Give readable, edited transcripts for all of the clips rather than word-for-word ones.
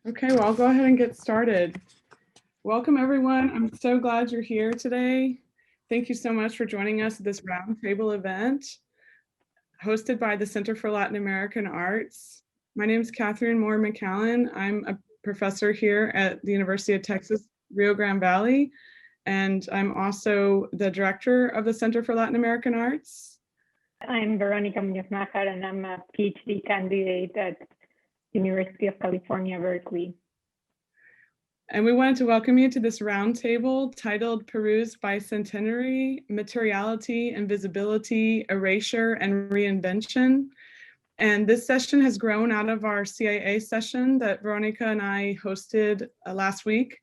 Okay, well, I'll go ahead and get started. Welcome, everyone. I'm so glad you're here today. Thank you so much for joining us at this roundtable event hosted by the Center for Latin American Arts. My name is Katherine McAllen. I'm a professor here at the University of Texas, Rio Grande Valley, and I'm also the director of the Center for Latin American Arts. I'm Veronica Muñoz-Nájar, and I'm a PhD candidate at University of California, Berkeley. And we wanted to welcome you to this roundtable titled Peru's Bicentenary, Materiality, Invisibility, Erasure, and Reinvention. And this session has grown out of our CLAA session that Veronica and I hosted last week,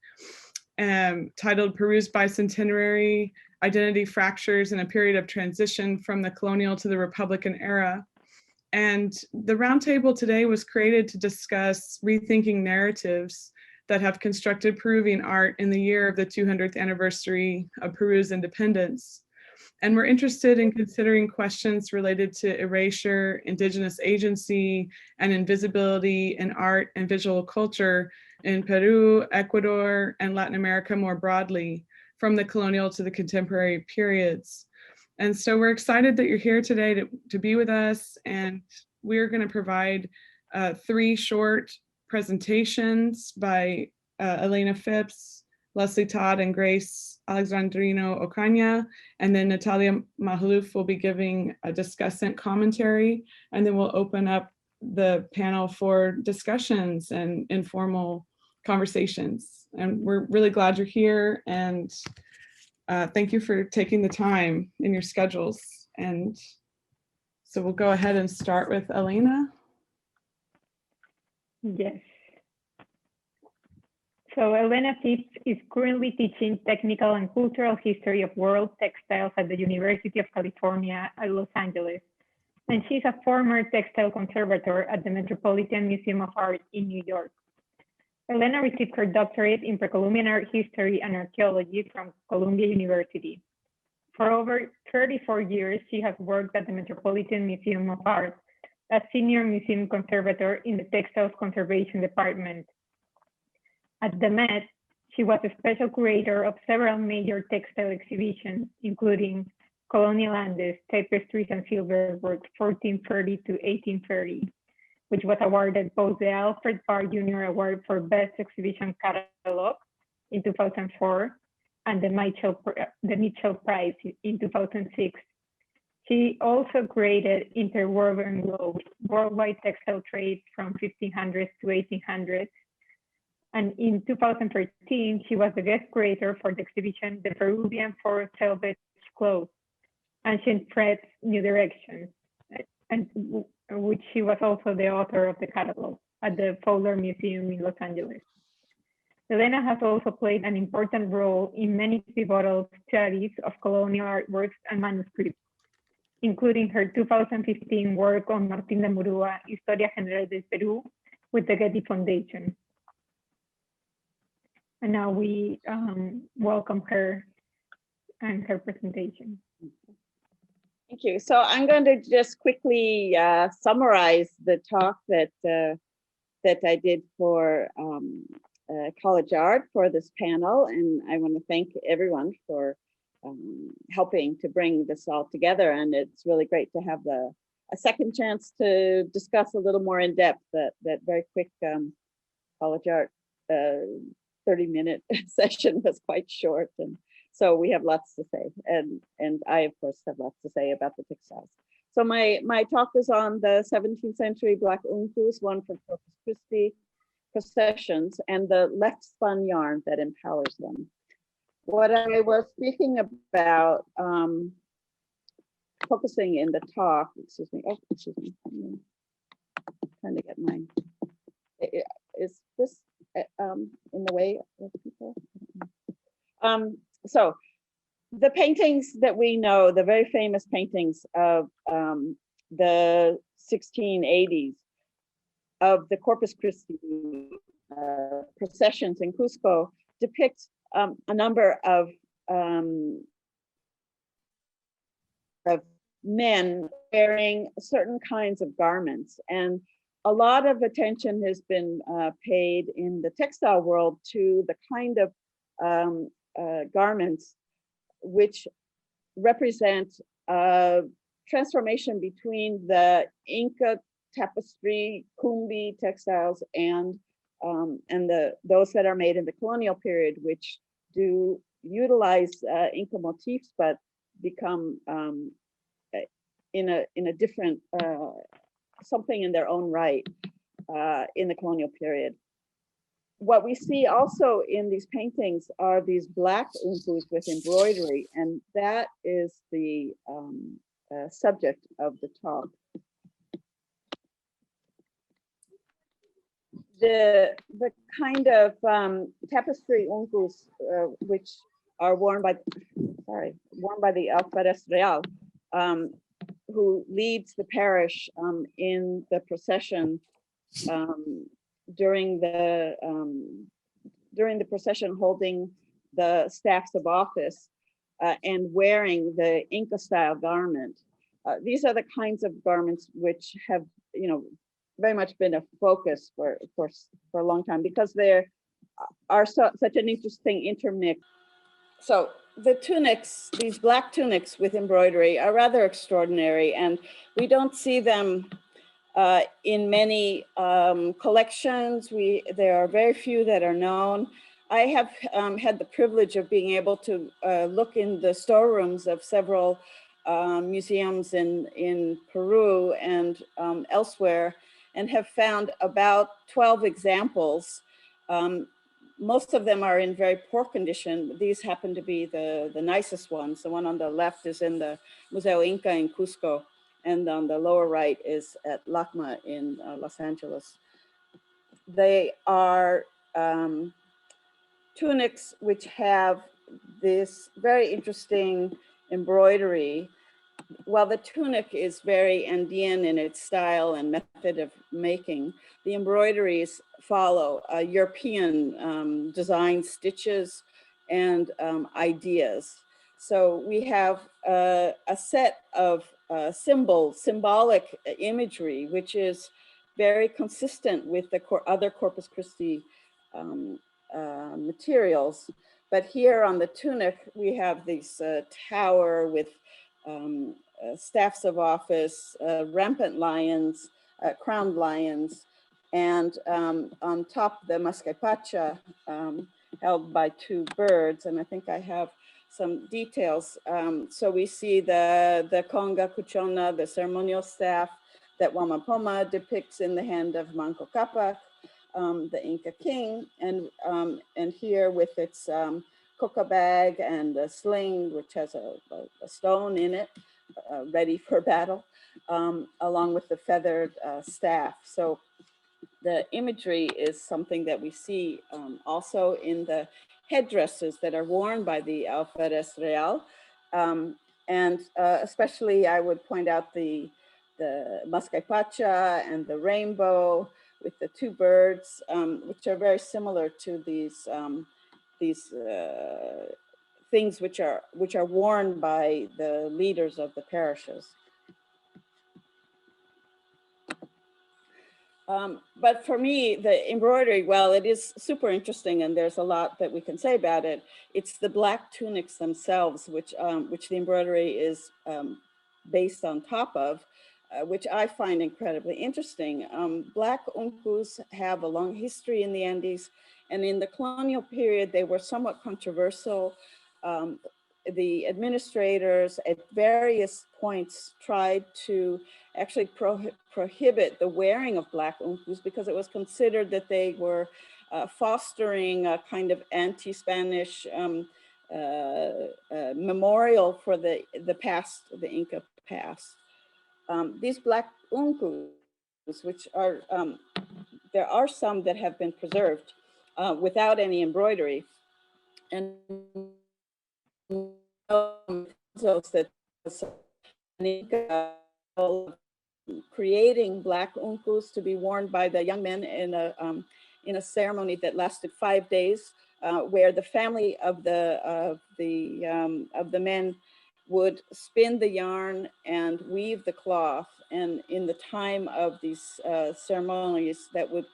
titled Peru's Bicentenary, Identity Fractures in a Period of Transition from the Colonial to the Republican Era. And the roundtable today was created to discuss rethinking narratives that have constructed Peruvian art in the year of the 200th anniversary of Peru's independence. And we're interested in considering questions related to erasure, indigenous agency, and invisibility in art and visual culture in Peru, Ecuador, and Latin America more broadly, from the colonial to the contemporary periods. And so we're excited that you're here today to be with us, and we're going to provide 3 short presentations by Elena Phipps, Leslie Todd, and Grace Alexandrino Ocaña, and then Natalia Majluf will be giving a discussant commentary, and then we'll open up the panel for discussions and informal conversations. And we're really glad you're here, and thank you for taking the time in your schedules. And so we'll go ahead and start with Elena. Yes. So Elena Phipps is currently teaching technical and cultural history of world textiles at the University of California at Los Angeles. And she's a former textile conservator at the Metropolitan Museum of Art in New York. Elena received her doctorate in Precolumbian art history and archaeology from Columbia University. For over 34 years, she has worked at the Metropolitan Museum of Art as senior museum conservator in the Textiles Conservation Department. At the Met, she was a special curator of several major textile exhibitions, including Colonial Andes, Tapestries and Silverworks, 1430 to 1830, which was awarded both the Alfred Barr Jr. Award for Best Exhibition Catalog in 2004 and the Mitchell Prize in 2006. She also created Interwoven Globes, worldwide textile trade from 1500s to 1800s. And in 2013, she was the guest curator for the exhibition, The Peruvian Forest Selvage Clothes, Ancient Threads, New Directions, and which she was also the author of the catalog at the Fowler Museum in Los Angeles. Elena has also played an important role in many pivotal studies of colonial artworks and manuscripts, including her 2015 work on Martín de Murúa, Historia General del Perú, with the Getty Foundation. And now we welcome her and her presentation. Thank you. So I'm going to just quickly summarize the talk that I did for College Art for this panel, and I want to thank everyone for helping to bring this all together. And it's really great to have a second chance to discuss a little more in depth that very quick College Art 30-minute session was quite short, and so we have lots to say, and I of course have lots to say about the textiles. So my talk is on the 17th century Black Uncus, one for Corpus Christi processions, and the left-spun yarn that empowers them. What I was speaking about, focusing in the talk, excuse me, I'm trying to get mine. Is this in the way of people? So the paintings that we know, the very famous paintings of the 1680s of the Corpus Christi processions in Cusco depict a number of men wearing certain kinds of garments, and a lot of attention has been paid in the textile world to the kind of garments which represent a transformation between the Inca tapestry, Kumbi textiles, and those that are made in the colonial period, which do utilize Inca motifs, but become in a different something in their own right in the colonial period. What we see also in these paintings are these black uncus with embroidery, and that is the subject of the talk. The kind of tapestry uncus which are worn by the Alferez Real, who leads the parish in the procession during the procession, holding the staffs of office and wearing the Inca style garment. These are the kinds of garments which have, very much been a focus for a long time, because there are such an interesting intermix. So the tunics, these black tunics with embroidery, are rather extraordinary, and we don't see them in many collections. There are very few that are known. I have had the privilege of being able to look in the storerooms of several museums in Peru and elsewhere, and have found about 12 examples. Most of them are in very poor condition. These happen to be the nicest ones. The one on the left is in the Museo Inca in Cusco, and on the lower right is at LACMA in Los Angeles. They are tunics which have this very interesting embroidery. While the tunic is very Andean in its style and method of making, the embroideries follow European design stitches and ideas. So we have a set of symbolic imagery, which is very consistent with the other Corpus Christi materials. But here on the tunic, we have this tower with staffs of office, rampant lions, crowned lions, and on top the mascaipacha held by two birds. And I think I have some details. So we see the conga cuchona, the ceremonial staff that Huamapoma depicts in the hand of Manco Cápac, the Inca king, and here with its coca bag and a sling, which has a stone in it, ready for battle, along with the feathered staff. So the imagery is something that we see also in the headdresses that are worn by the Alferez Real. And especially I would point out the mascaipacha and the rainbow with the two birds, which are very similar to these things which are worn by the leaders of the parishes. But for me, the embroidery, well, it is super interesting, and there's a lot that we can say about it. It's the black tunics themselves, which the embroidery is based on top of, which I find incredibly interesting. Black uncus have a long history in the Andes, and in the colonial period, they were somewhat controversial. The administrators at various points tried to actually prohibit the wearing of black uncus because it was considered that they were fostering a kind of anti-Spanish memorial for the past, the Inca past. These black uncus, which are, there are some that have been preserved without any embroidery, and that creating black uncus to be worn by the young men in a ceremony that lasted 5 days, where the family of the men would spin the yarn and weave the cloth. And in the time of these ceremonies that would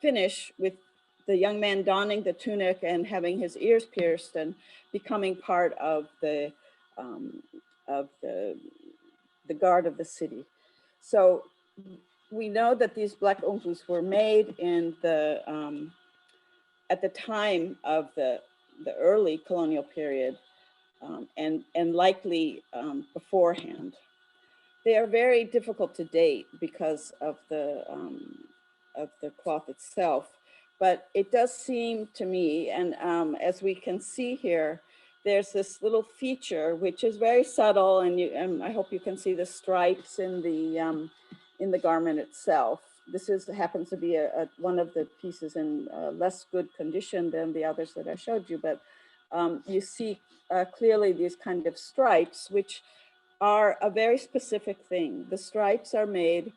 finish with the young man donning the tunic and having his ears pierced and becoming part of the guard of the city. So we know that these black uncus were made in the at the time of the early colonial period, and likely beforehand. They are very difficult to date because of the cloth itself, but it does seem to me, and as we can see here, there's this little feature which is very subtle, and I hope you can see the stripes in the garment itself. This happens to be one of the pieces in less good condition than the others that I showed you, but you see clearly these kind of stripes, which are a very specific thing. The stripes are made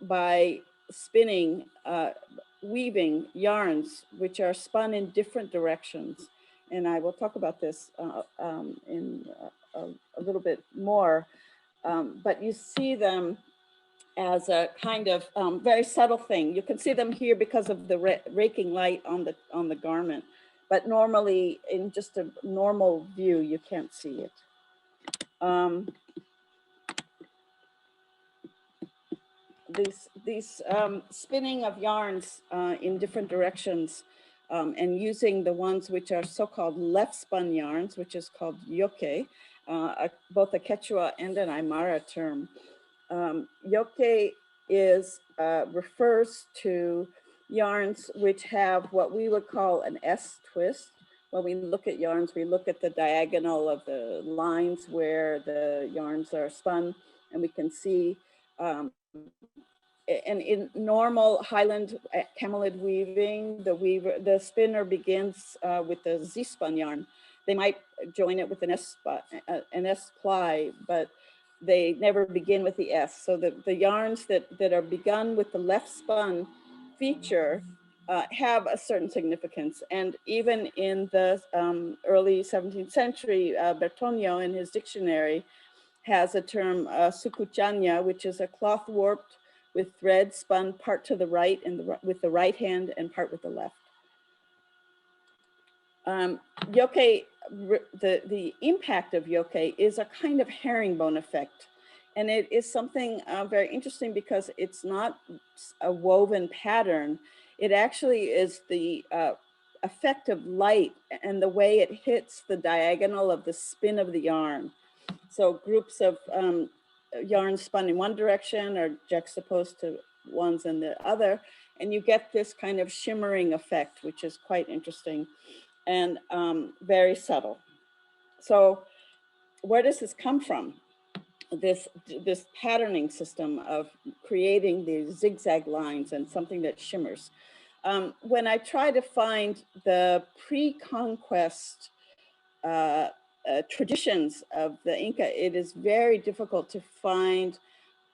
by spinning, weaving yarns, which are spun in different directions. And I will talk about this in a little bit more, but you see them as a kind of very subtle thing. You can see them here because of the raking light on the garment, but normally in just a normal view, you can't see it. These spinning of yarns in different directions and using the ones which are so-called left-spun yarns, which is called yoke, both a Quechua and an Aymara term. Yoke refers to yarns which have what we would call an S twist. When we look at yarns, we look at the diagonal of the lines where the yarns are spun, and we can see, and in normal highland camelid weaving, the spinner begins with the Z-spun yarn. They might join it with an S ply, but they never begin with the S. So the yarns that are begun with the left spun feature have a certain significance. And even in the early 17th century, Bertonio in his dictionary has a term sucuchanya, which is a cloth warped with thread spun part to the right and with the right hand and part with the left. Yoke, the impact of yoke is a kind of herringbone effect. And it is something very interesting because it's not a woven pattern. It actually is the effect of light and the way it hits the diagonal of the spin of the yarn. So groups of yarn spun in one direction are juxtaposed to ones in the other, and you get this kind of shimmering effect, which is quite interesting and very subtle. So where does this come from? This patterning system of creating these zigzag lines and something that shimmers. When I try to find the pre-conquest traditions of the Inca, it is very difficult to find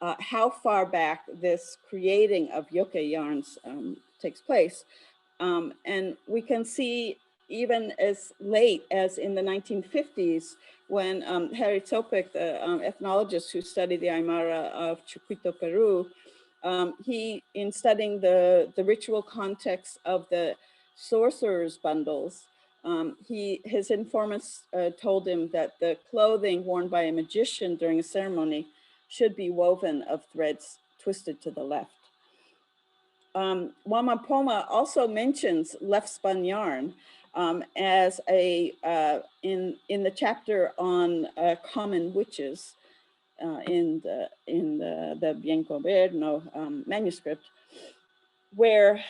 how far back this creating of yoke yarns takes place. And we can see even as late as in the 1950s, when Harry Topek, the ethnologist who studied the Aymara of Quito, Peru, he, in studying the ritual context of the sorcerer's bundles, his informants told him that the clothing worn by a magician during a ceremony should be woven of threads twisted to the left. Wamapoma also mentions left-spun yarn as a, in the chapter on common witches in the Bien Gobierno manuscript, where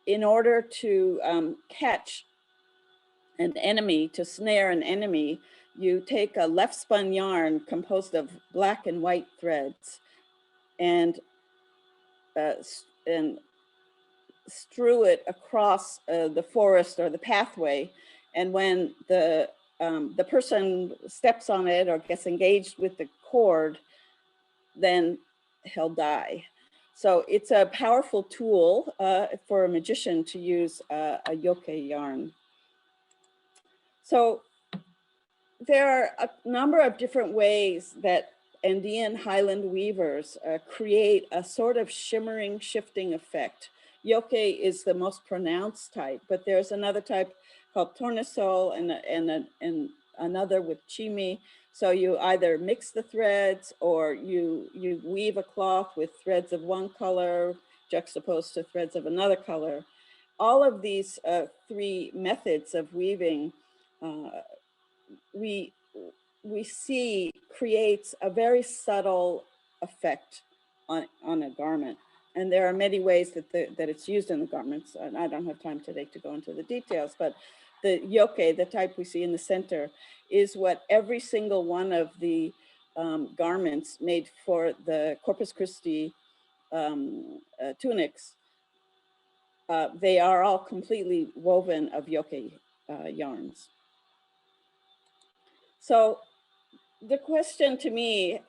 in order to catch an enemy, to snare an enemy, you take a left-spun yarn composed of black and white threads and strew it across the forest or the pathway. And when the person steps on it or gets engaged with the cord, then he'll die. So it's a powerful tool for a magician to use a yoke yarn. So there are a number of different ways that Andean highland weavers create a sort of shimmering, shifting effect. Yoke is the most pronounced type, but there's another type called tornasol and another with chimi. So you either mix the threads or you weave a cloth with threads of one color juxtaposed to threads of another color. All of these three methods of weaving we see creates a very subtle effect on a garment. And there are many ways that it's used in the garments. And I don't have time today to go into the details, but the yoke, the type we see in the center, is what every single one of the garments made for the Corpus Christi tunics, they are all completely woven of yoke yarns. So the question to me,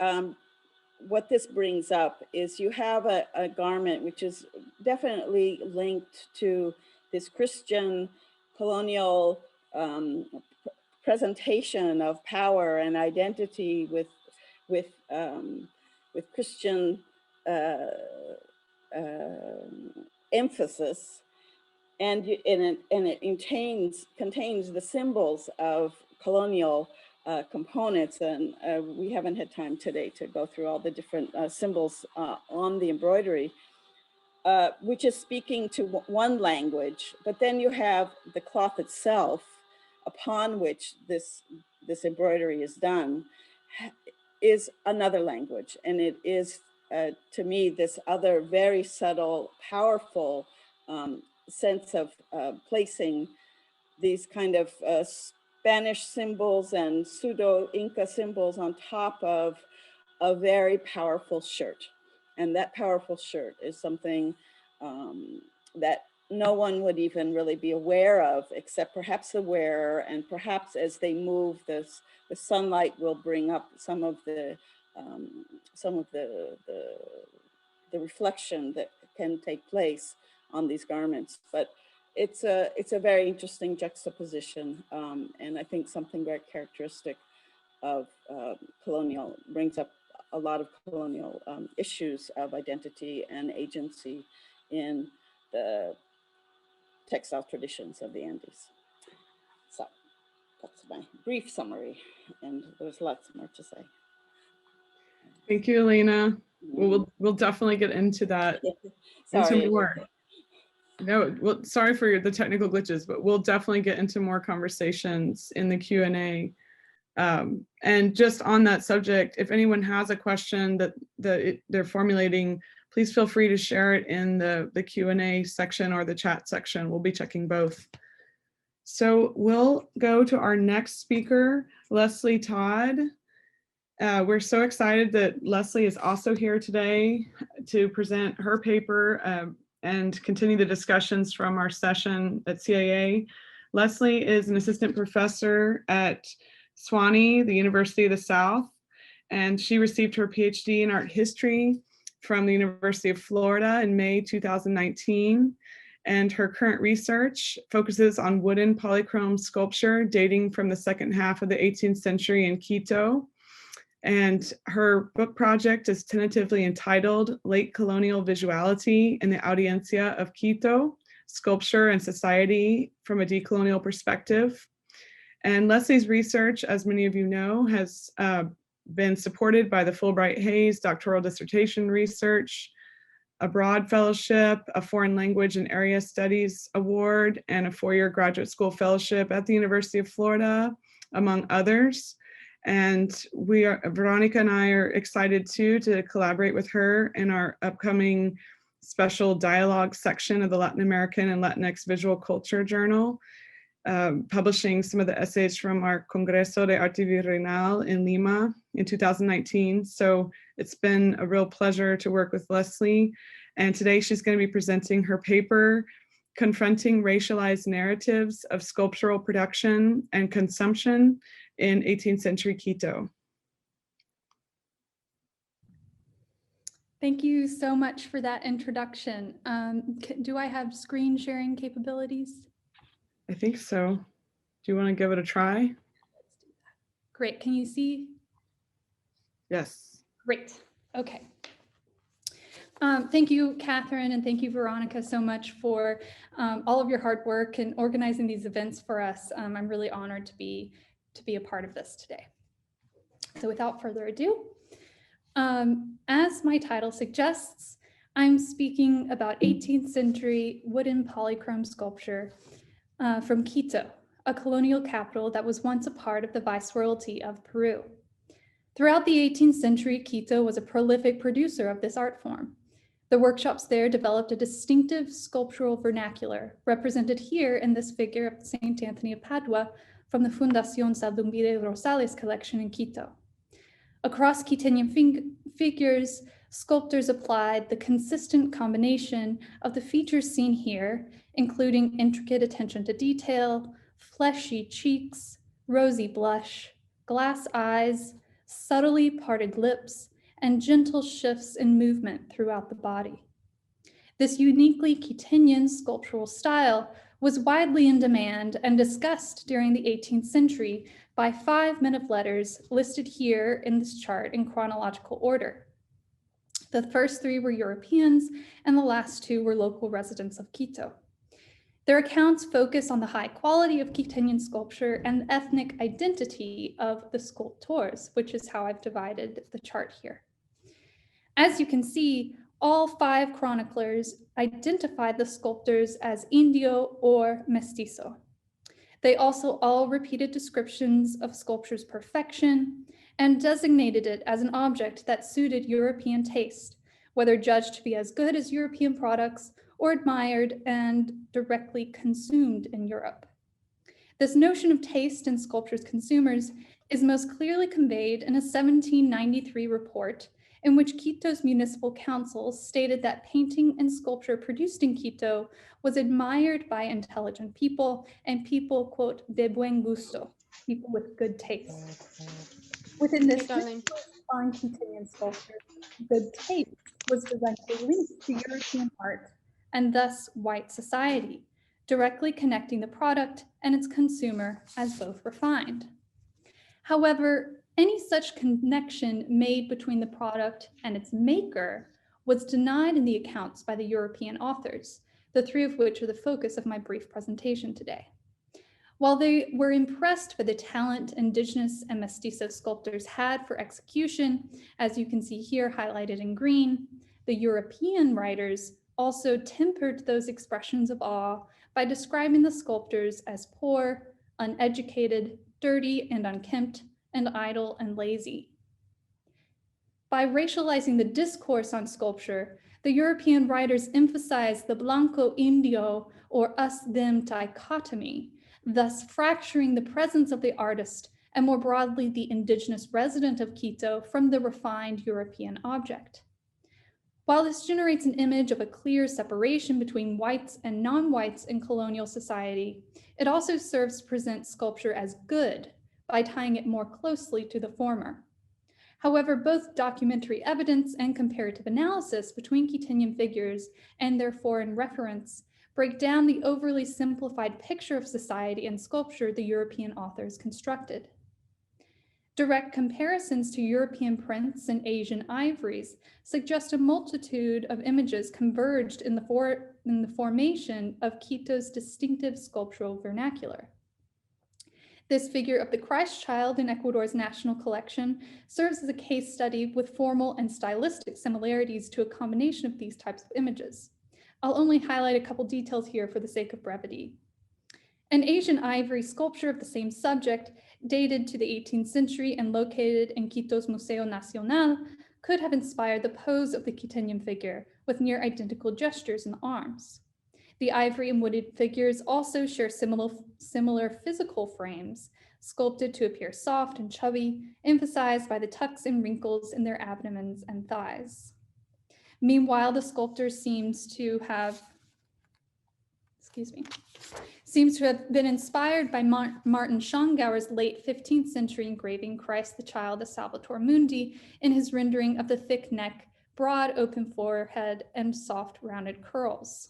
what this brings up is you have a garment which is definitely linked to this Christian colonial presentation of power and identity with Christian emphasis, and it contains the symbols of colonial components, and we haven't had time today to go through all the different symbols on the embroidery, which is speaking to one language, but then you have the cloth itself upon which this embroidery is done is another language, and it is to me this other very subtle, powerful sense of placing these kind of Spanish symbols and pseudo-Inca symbols on top of a very powerful shirt. And that powerful shirt is something that no one would even really be aware of, except perhaps the wearer, and perhaps as they move, the sunlight will bring up some of the reflection that can take place on these garments. But it's a very interesting juxtaposition, and I think something very characteristic of colonial, brings up a lot of colonial issues of identity and agency in the textile traditions of the Andes. So that's my brief summary, and there's lots more to say. Thank you, Elena. We'll definitely get into that. Into more. No, well, sorry for the technical glitches, but we'll definitely get into more conversations in the Q&A. And just on that subject, if anyone has a question that they're formulating, please feel free to share it in the Q&A section or the chat section. We'll be checking both. So we'll go to our next speaker, Leslie Todd. We're so excited that Leslie is also here today to present her paper and continue the discussions from our session at CLAA. Leslie is an assistant professor at Sewanee, the University of the South, and she received her PhD in art history from the University of Florida in May 2019. And her current research focuses on wooden polychrome sculpture dating from the second half of the 18th century in Quito. And her book project is tentatively entitled Late Colonial Visuality in the Audiencia of Quito, Sculpture and Society from a Decolonial Perspective. And Leslie's research, as many of you know, has been supported by the Fulbright Hays Doctoral Dissertation Research, a Broad Fellowship, a Foreign Language and Area Studies Award, and a 4-year graduate school fellowship at the University of Florida, among others. And Veronica and I are excited too to collaborate with her in our upcoming special dialogue section of the Latin American and Latinx Visual Culture Journal, publishing some of the essays from our Congreso de Arte Virreinal in Lima in 2019. So it's been a real pleasure to work with Leslie. And today she's going to be presenting her paper, Confronting Racialized Narratives of Sculptural Production and Consumption in 18th Century Quito. Thank you so much for that introduction. Do I have screen sharing capabilities? I think so. Do you want to give it a try? Let's do that. Great. Can you see? Yes. Great. Okay. Thank you, Katherine, and thank you, Veronica, so much for all of your hard work and organizing these events for us. I'm really honored to be a part of this today. So without further ado, as my title suggests, I'm speaking about 18th century wooden polychrome sculpture from Quito, a colonial capital that was once a part of the Viceroyalty of Peru. Throughout the 18th century, Quito was a prolific producer of this art form. The workshops there developed a distinctive sculptural vernacular, represented here in this figure of Saint Anthony of Padua from the Fundación Saldumbide Rosales collection in Quito. Across Quiteñan figures, sculptors applied the consistent combination of the features seen here, including intricate attention to detail, fleshy cheeks, rosy blush, glass eyes, subtly parted lips, and gentle shifts in movement throughout the body. This uniquely Quiteñan sculptural style was widely in demand and discussed during the 18th century by 5 men of letters listed here in this chart in chronological order. The first 3 were Europeans, and the last 2 were local residents of Quito. Their accounts focus on the high quality of Quiteñan sculpture and the ethnic identity of the sculptors, which is how I've divided the chart here. As you can see, all 5 chroniclers identified the sculptors as Indio or Mestizo. They also all repeated descriptions of sculpture's perfection and designated it as an object that suited European taste, whether judged to be as good as European products or admired and directly consumed in Europe. This notion of taste in sculpture's consumers is most clearly conveyed in a 1793 report in which Quito's municipal council stated that painting and sculpture produced in Quito was admired by intelligent people and people, quote, de buen gusto, people with good taste. Within this on Quiteñan sculpture, good taste was directly linked to European art and thus white society, directly connecting the product and its consumer as both refined. However, any such connection made between the product and its maker was denied in the accounts by the European authors, the 3 of which are the focus of my brief presentation today. While they were impressed by the talent indigenous and mestizo sculptors had for execution, as you can see here highlighted in green, the European writers also tempered those expressions of awe by describing the sculptors as poor, uneducated, dirty and unkempt, and idle and lazy. By racializing the discourse on sculpture, the European writers emphasized the Blanco-Indio or us-them dichotomy, thus fracturing the presence of the artist and more broadly the indigenous resident of Quito from the refined European object. While this generates an image of a clear separation between whites and non-whites in colonial society, it also serves to present sculpture as good by tying it more closely to the former. However, both documentary evidence and comparative analysis between Quiteñan figures and their foreign reference break down the overly simplified picture of society and sculpture the European authors constructed. Direct comparisons to European prints and Asian ivories suggest a multitude of images converged in the formation of Quito's distinctive sculptural vernacular. This figure of the Christ child in Ecuador's national collection serves as a case study with formal and stylistic similarities to a combination of these types of images. I'll only highlight a couple details here for the sake of brevity. An Asian ivory sculpture of the same subject, dated to the 18th century and located in Quito's Museo Nacional, could have inspired the pose of the Quiteñan figure with near identical gestures in the arms. The ivory and wooded figures also share similar physical frames, sculpted to appear soft and chubby, emphasized by the tucks and wrinkles in their abdomens and thighs. Meanwhile, the sculptor seems to have been inspired by Martin Schongauer's late 15th century engraving Christ the Child of Salvator Mundi in his rendering of the thick neck, broad open forehead, and soft rounded curls.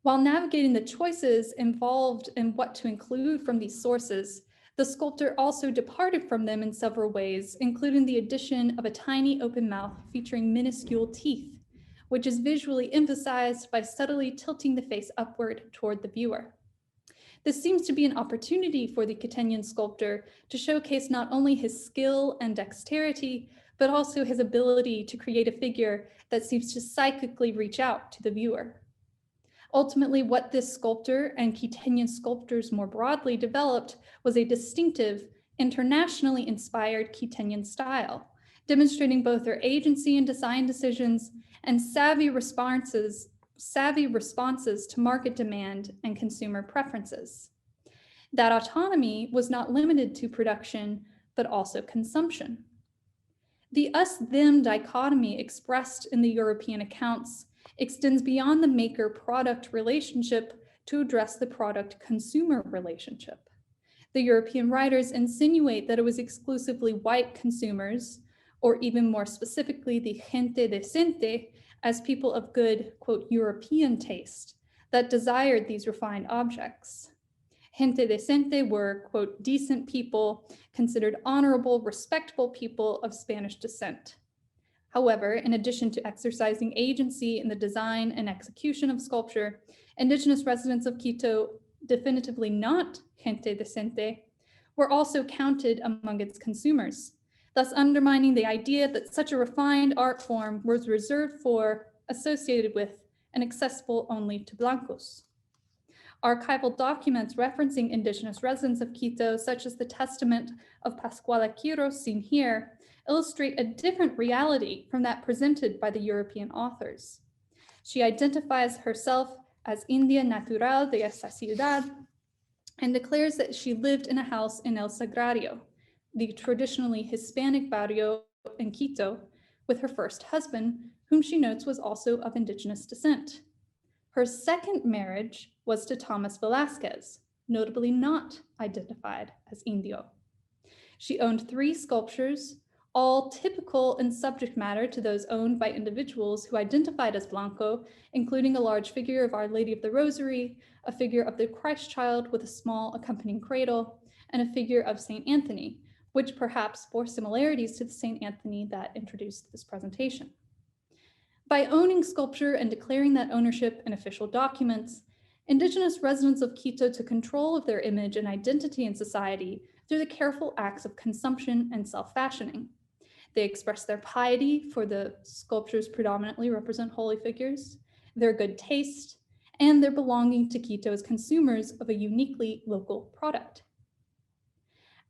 While navigating the choices involved in what to include from these sources, The sculptor also departed from them in several ways, including the addition of a tiny open mouth featuring minuscule teeth, which is visually emphasized by subtly tilting the face upward toward the viewer. This seems to be an opportunity for the Quiteñan sculptor to showcase not only his skill and dexterity, but also his ability to create a figure that seems to psychically reach out to the viewer. Ultimately, what this sculptor and Quiteñan sculptors more broadly developed was a distinctive, internationally inspired Quiteñan style, demonstrating both their agency in design decisions and savvy responses to market demand and consumer preferences. That autonomy was not limited to production, but also consumption. The us-them dichotomy expressed in the European accounts extends beyond the maker-product relationship to address the product-consumer relationship. The European writers insinuate that it was exclusively white consumers, or even more specifically, the gente decente, as people of good, quote, European taste, that desired these refined objects. Gente decente were, quote, decent people, considered honorable, respectable people of Spanish descent. However, in addition to exercising agency in the design and execution of sculpture, indigenous residents of Quito, definitively not gente decente, were also counted among its consumers, thus undermining the idea that such a refined art form was reserved for, associated with, and accessible only to blancos. Archival documents referencing indigenous residents of Quito, such as the testament of Pascuala Quiros seen here, illustrate a different reality from that presented by the European authors. She identifies herself as India natural de esa ciudad and declares that she lived in a house in El Sagrario, the traditionally Hispanic barrio in Quito, with her first husband, whom she notes was also of indigenous descent. Her second marriage was to Thomas Velázquez, notably not identified as Indio. She owned 3 sculptures, all typical in subject matter to those owned by individuals who identified as Blanco, including a large figure of Our Lady of the Rosary, a figure of the Christ Child with a small accompanying cradle, and a figure of Saint Anthony, which perhaps bore similarities to the Saint Anthony that introduced this presentation. By owning sculpture and declaring that ownership in official documents, indigenous residents of Quito took control of their image and identity in society through the careful acts of consumption and self-fashioning. They expressed their piety, for the sculptures predominantly represent holy figures, their good taste, and their belonging to Quito as consumers of a uniquely local product.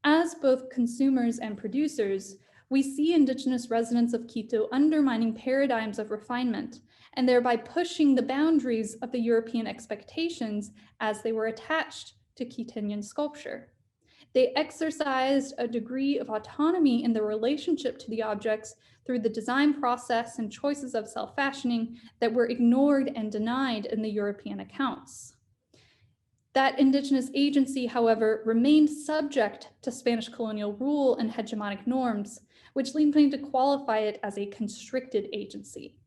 As both consumers and producers, we see indigenous residents of Quito undermining paradigms of refinement and thereby pushing the boundaries of the European expectations as they were attached to Quiteñan sculpture. They exercised a degree of autonomy in their relationship to the objects through the design process and choices of self-fashioning that were ignored and denied in the European accounts. That indigenous agency, however, remained subject to Spanish colonial rule and hegemonic norms, which lead me to qualify it as a constricted agency.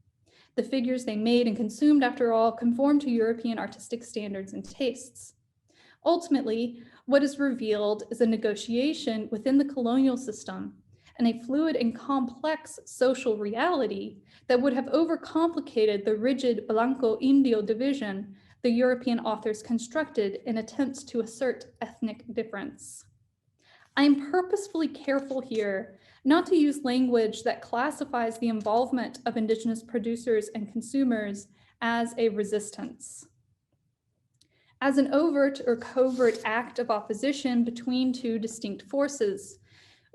The figures they made and consumed, after all, conformed to European artistic standards and tastes. Ultimately, what is revealed is a negotiation within the colonial system and a fluid and complex social reality that would have overcomplicated the rigid Blanco-Indio division the European authors constructed in attempts to assert ethnic difference. I am purposefully careful here not to use language that classifies the involvement of indigenous producers and consumers as a resistance, as an overt or covert act of opposition between 2 distinct forces.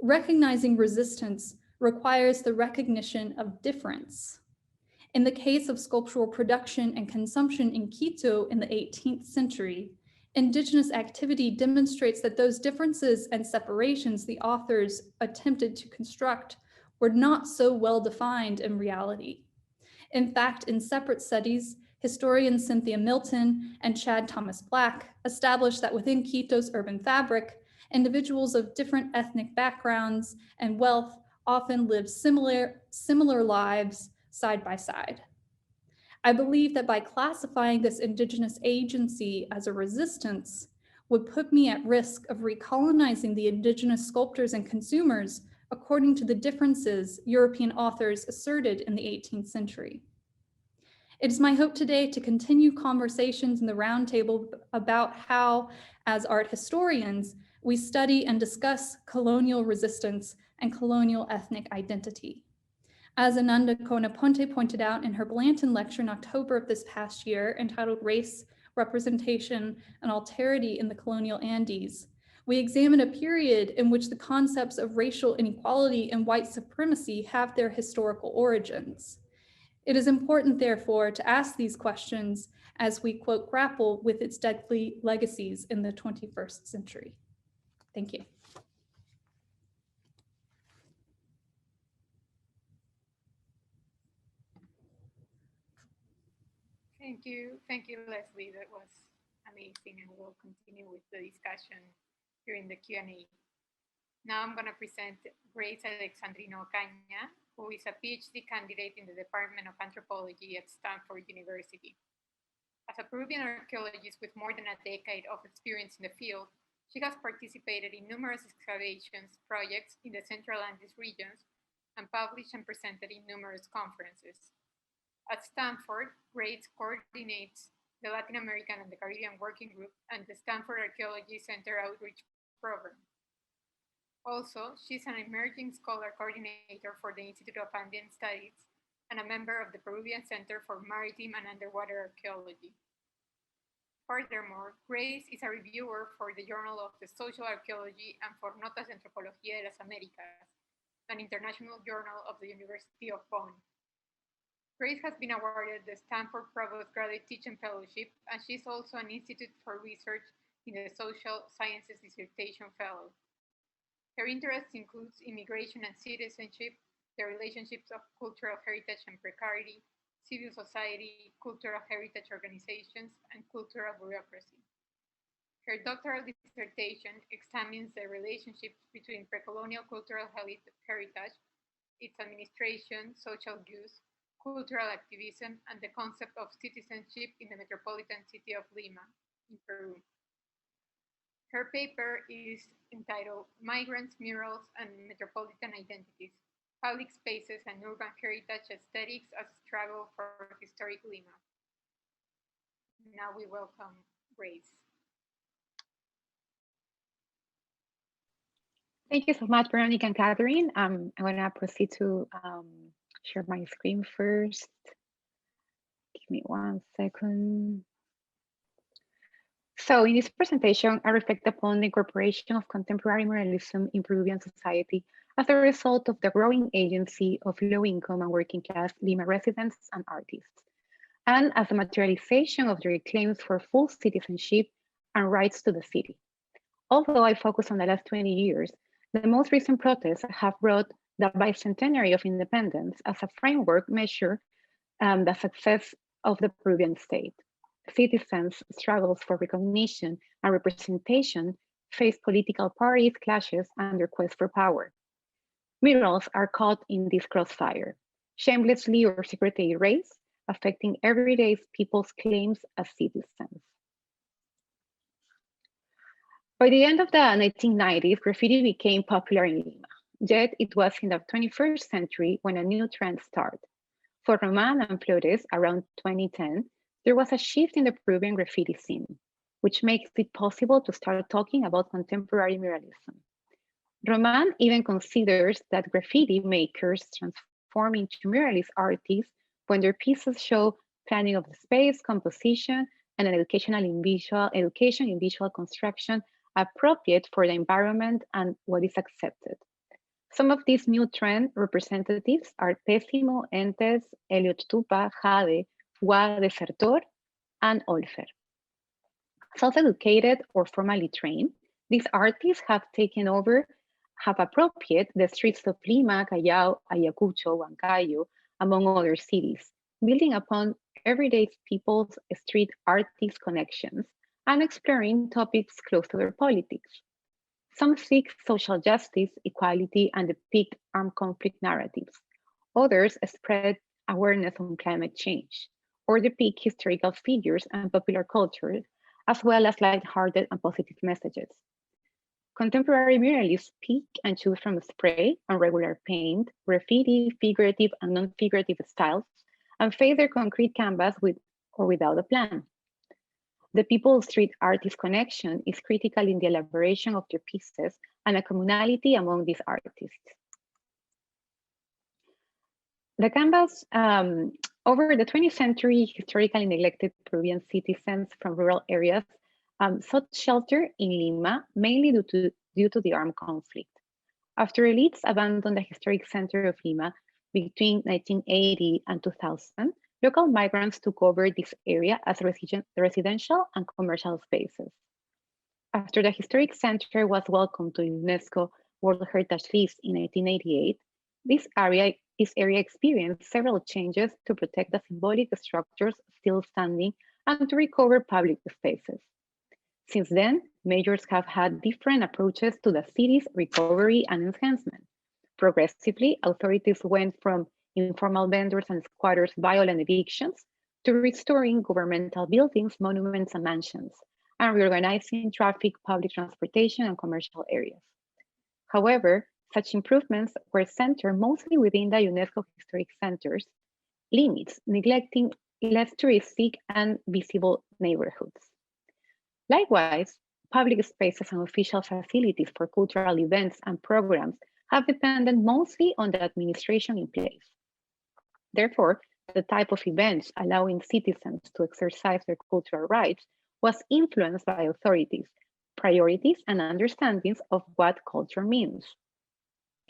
Recognizing resistance requires the recognition of difference. In the case of sculptural production and consumption in Quito in the 18th century, indigenous activity demonstrates that those differences and separations the authors attempted to construct were not so well defined in reality. In fact, in separate studies, historians Cynthia Milton and Chad Thomas Black established that within Quito's urban fabric, individuals of different ethnic backgrounds and wealth often lived similar lives side by side. I believe that by classifying this indigenous agency as a resistance, would put me at risk of recolonizing the indigenous sculptors and consumers according to the differences European authors asserted in the 18th century. It is my hope today to continue conversations in the roundtable about how, as art historians, we study and discuss colonial resistance and colonial ethnic identity. As Ananda Konaponte pointed out in her Blanton lecture in October of this past year, entitled Race, Representation, and Alterity in the Colonial Andes, we examine a period in which the concepts of racial inequality and white supremacy have their historical origins. It is important, therefore, to ask these questions as we, quote, grapple with its deadly legacies in the 21st century. Thank you. Thank you, Leslie. That was amazing, and we'll continue with the discussion during the Q&A. Now I'm going to present Grace Alexandrino Ocaña, who is a PhD candidate in the Department of Anthropology at Stanford University. As a Peruvian archaeologist with more than a decade of experience in the field, she has participated in numerous excavations projects in the Central Andes regions and published and presented in numerous conferences. At Stanford, Grace coordinates the Latin American and the Caribbean Working Group and the Stanford Archaeology Center Outreach Program. Also, she's an emerging scholar coordinator for the Institute of Andean Studies and a member of the Peruvian Center for Maritime and Underwater Archaeology. Furthermore, Grace is a reviewer for the Journal of the Social Archaeology and for Notas de Antropología de las Américas, an international journal of the University of Bonn. Grace has been awarded the Stanford Provost Graduate Teaching Fellowship, and she's also an Institute for Research in the Social Sciences Dissertation Fellow. Her interests include immigration and citizenship, the relationships of cultural heritage and precarity, civil society, cultural heritage organizations, and cultural bureaucracy. Her doctoral dissertation examines the relationships between pre-colonial cultural heritage, its administration, social use, cultural activism, and the concept of citizenship in the metropolitan city of Lima, in Peru. Her paper is entitled Migrants, Murals, and Metropolitan Identities, Public Spaces and Urban Heritage Aesthetics as a Struggle for Historic Lima. Now we welcome Grace. Thank you so much, Veronica and Katherine. I'm going to proceed to share my screen first. Give me 1 second. So in this presentation, I reflect upon the incorporation of contemporary muralism in Peruvian society as a result of the growing agency of low-income and working-class Lima residents and artists, and as a materialization of their claims for full citizenship and rights to the city. Although I focus on the last 20 years, the most recent protests have brought the Bicentenary of independence as a framework measure the success of the Peruvian state. Citizens' struggles for recognition and representation face political parties, clashes, and their quest for power. Murals are caught in this crossfire, shamelessly or secretly erased, affecting everyday people's claims as citizens. By the end of the 1990s, graffiti became popular in Lima. Yet it was in the 21st century when a new trend started. For Roman and Flores around 2010, there was a shift in the Peruvian graffiti scene, which makes it possible to start talking about contemporary muralism. Roman even considers that graffiti makers transform into muralist artists when their pieces show planning of the space, composition, and an education in visual construction appropriate for the environment and what is accepted. Some of these new trend representatives are Pésimo, Entes, Elliot Tupa, Jade, Gua, Desertor, and Olfer. Self-educated or formally trained, these artists have appropriated the streets of Lima, Callao, Ayacucho, Huancayo, among other cities, building upon everyday people's street artist connections and exploring topics close to their politics. Some seek social justice, equality, and depict armed conflict narratives. Others spread awareness on climate change or depict historical figures and popular culture as well as lighthearted and positive messages. Contemporary muralists pick and choose from spray and regular paint, graffiti, figurative and non-figurative styles, and face their concrete canvas with or without a plan. The people-street artist connection is critical in the elaboration of their pieces and a communality among these artists. The canvas, over the 20th century, historically neglected Peruvian citizens from rural areas sought shelter in Lima, mainly due to the armed conflict. After elites abandoned the historic center of Lima between 1980 and 2000, local migrants took over this area as residential and commercial spaces. After the historic center was welcomed to UNESCO World Heritage List in 1988, this area experienced several changes to protect the symbolic structures still standing and to recover public spaces. Since then, measures have had different approaches to the city's recovery and enhancement. Progressively, authorities went from informal vendors and squatters' violent evictions to restoring governmental buildings, monuments, and mansions, and reorganizing traffic, public transportation, and commercial areas. However, such improvements were centered mostly within the UNESCO historic centers limits, neglecting less touristic and visible neighborhoods. Likewise, public spaces and official facilities for cultural events and programs have depended mostly on the administration in place. Therefore, the type of events allowing citizens to exercise their cultural rights was influenced by authorities, priorities, and understandings of what culture means.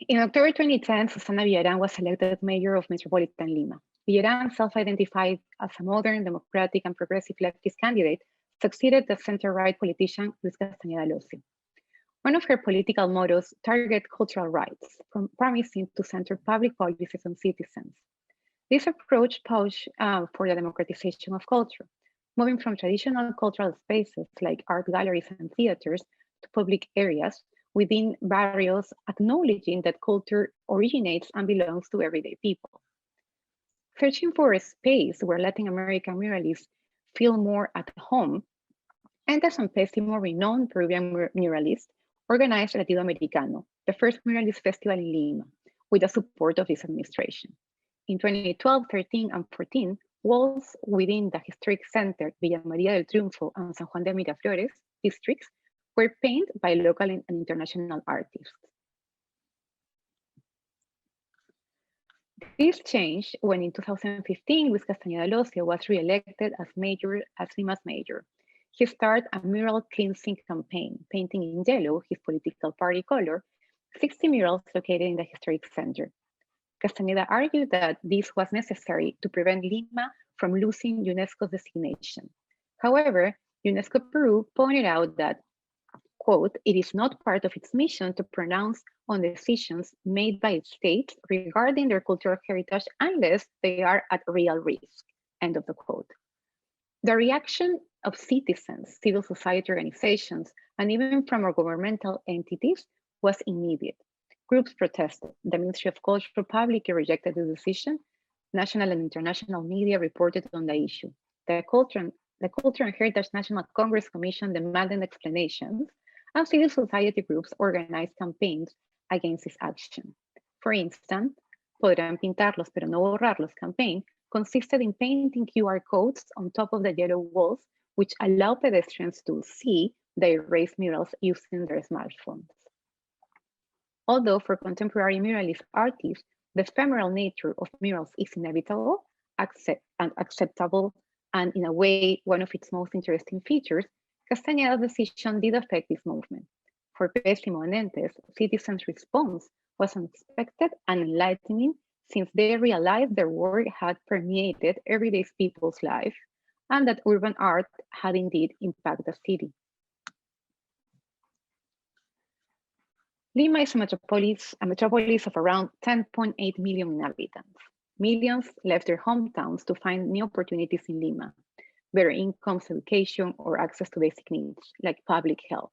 In October 2010, Susana Villarán was elected mayor of Metropolitan Lima. Villarán, self-identified as a modern, democratic, and progressive leftist candidate, succeeded the center-right politician Luis Castañeda Locio. One of her political mottos targeted cultural rights, promising to center public policies on citizens. This approach pushed for the democratization of culture, moving from traditional cultural spaces like art galleries and theaters to public areas within barrios, acknowledging that culture originates and belongs to everyday people. Searching for a space where Latin American muralists feel more at home, Enda San Pésimo, renowned Peruvian muralist, organized Latinoamericano, the first muralist festival in Lima, with the support of this administration. In 2012, 13, and 14, walls within the historic center, Villa María del Triunfo and San Juan de Miraflores districts were painted by local and international artists. This changed when in 2015, Luis Castañeda Locio was re-elected as Lima's mayor. He started a mural cleansing campaign, painting in yellow, his political party color, 60 murals located in the historic center. Castañeda argued that this was necessary to prevent Lima from losing UNESCO's designation. However, UNESCO Peru pointed out that, quote, it is not part of its mission to pronounce on decisions made by states regarding their cultural heritage unless they are at real risk, end of the quote. The reaction of citizens, civil society organizations, and even from our governmental entities was immediate. Groups protested. The Ministry of Culture publicly rejected the decision. National and international media reported on the issue. The Culture and Heritage National Congress Commission demanded explanations, and civil society groups organized campaigns against this action. For instance, Podrán pintarlos pero no borrarlos campaign consisted in painting QR codes on top of the yellow walls, which allow pedestrians to see the erased murals using their smartphones. Although for contemporary muralist artists, the ephemeral nature of murals is inevitable, acceptable, and in a way, one of its most interesting features, Castañeda's decision did affect this movement. For Pésimo and Entes, citizens' response was unexpected and enlightening since they realized their work had permeated everyday people's life and that urban art had indeed impacted the city. Lima is a metropolis of around 10.8 million inhabitants. Millions left their hometowns to find new opportunities in Lima, better incomes, education, or access to basic needs like public health.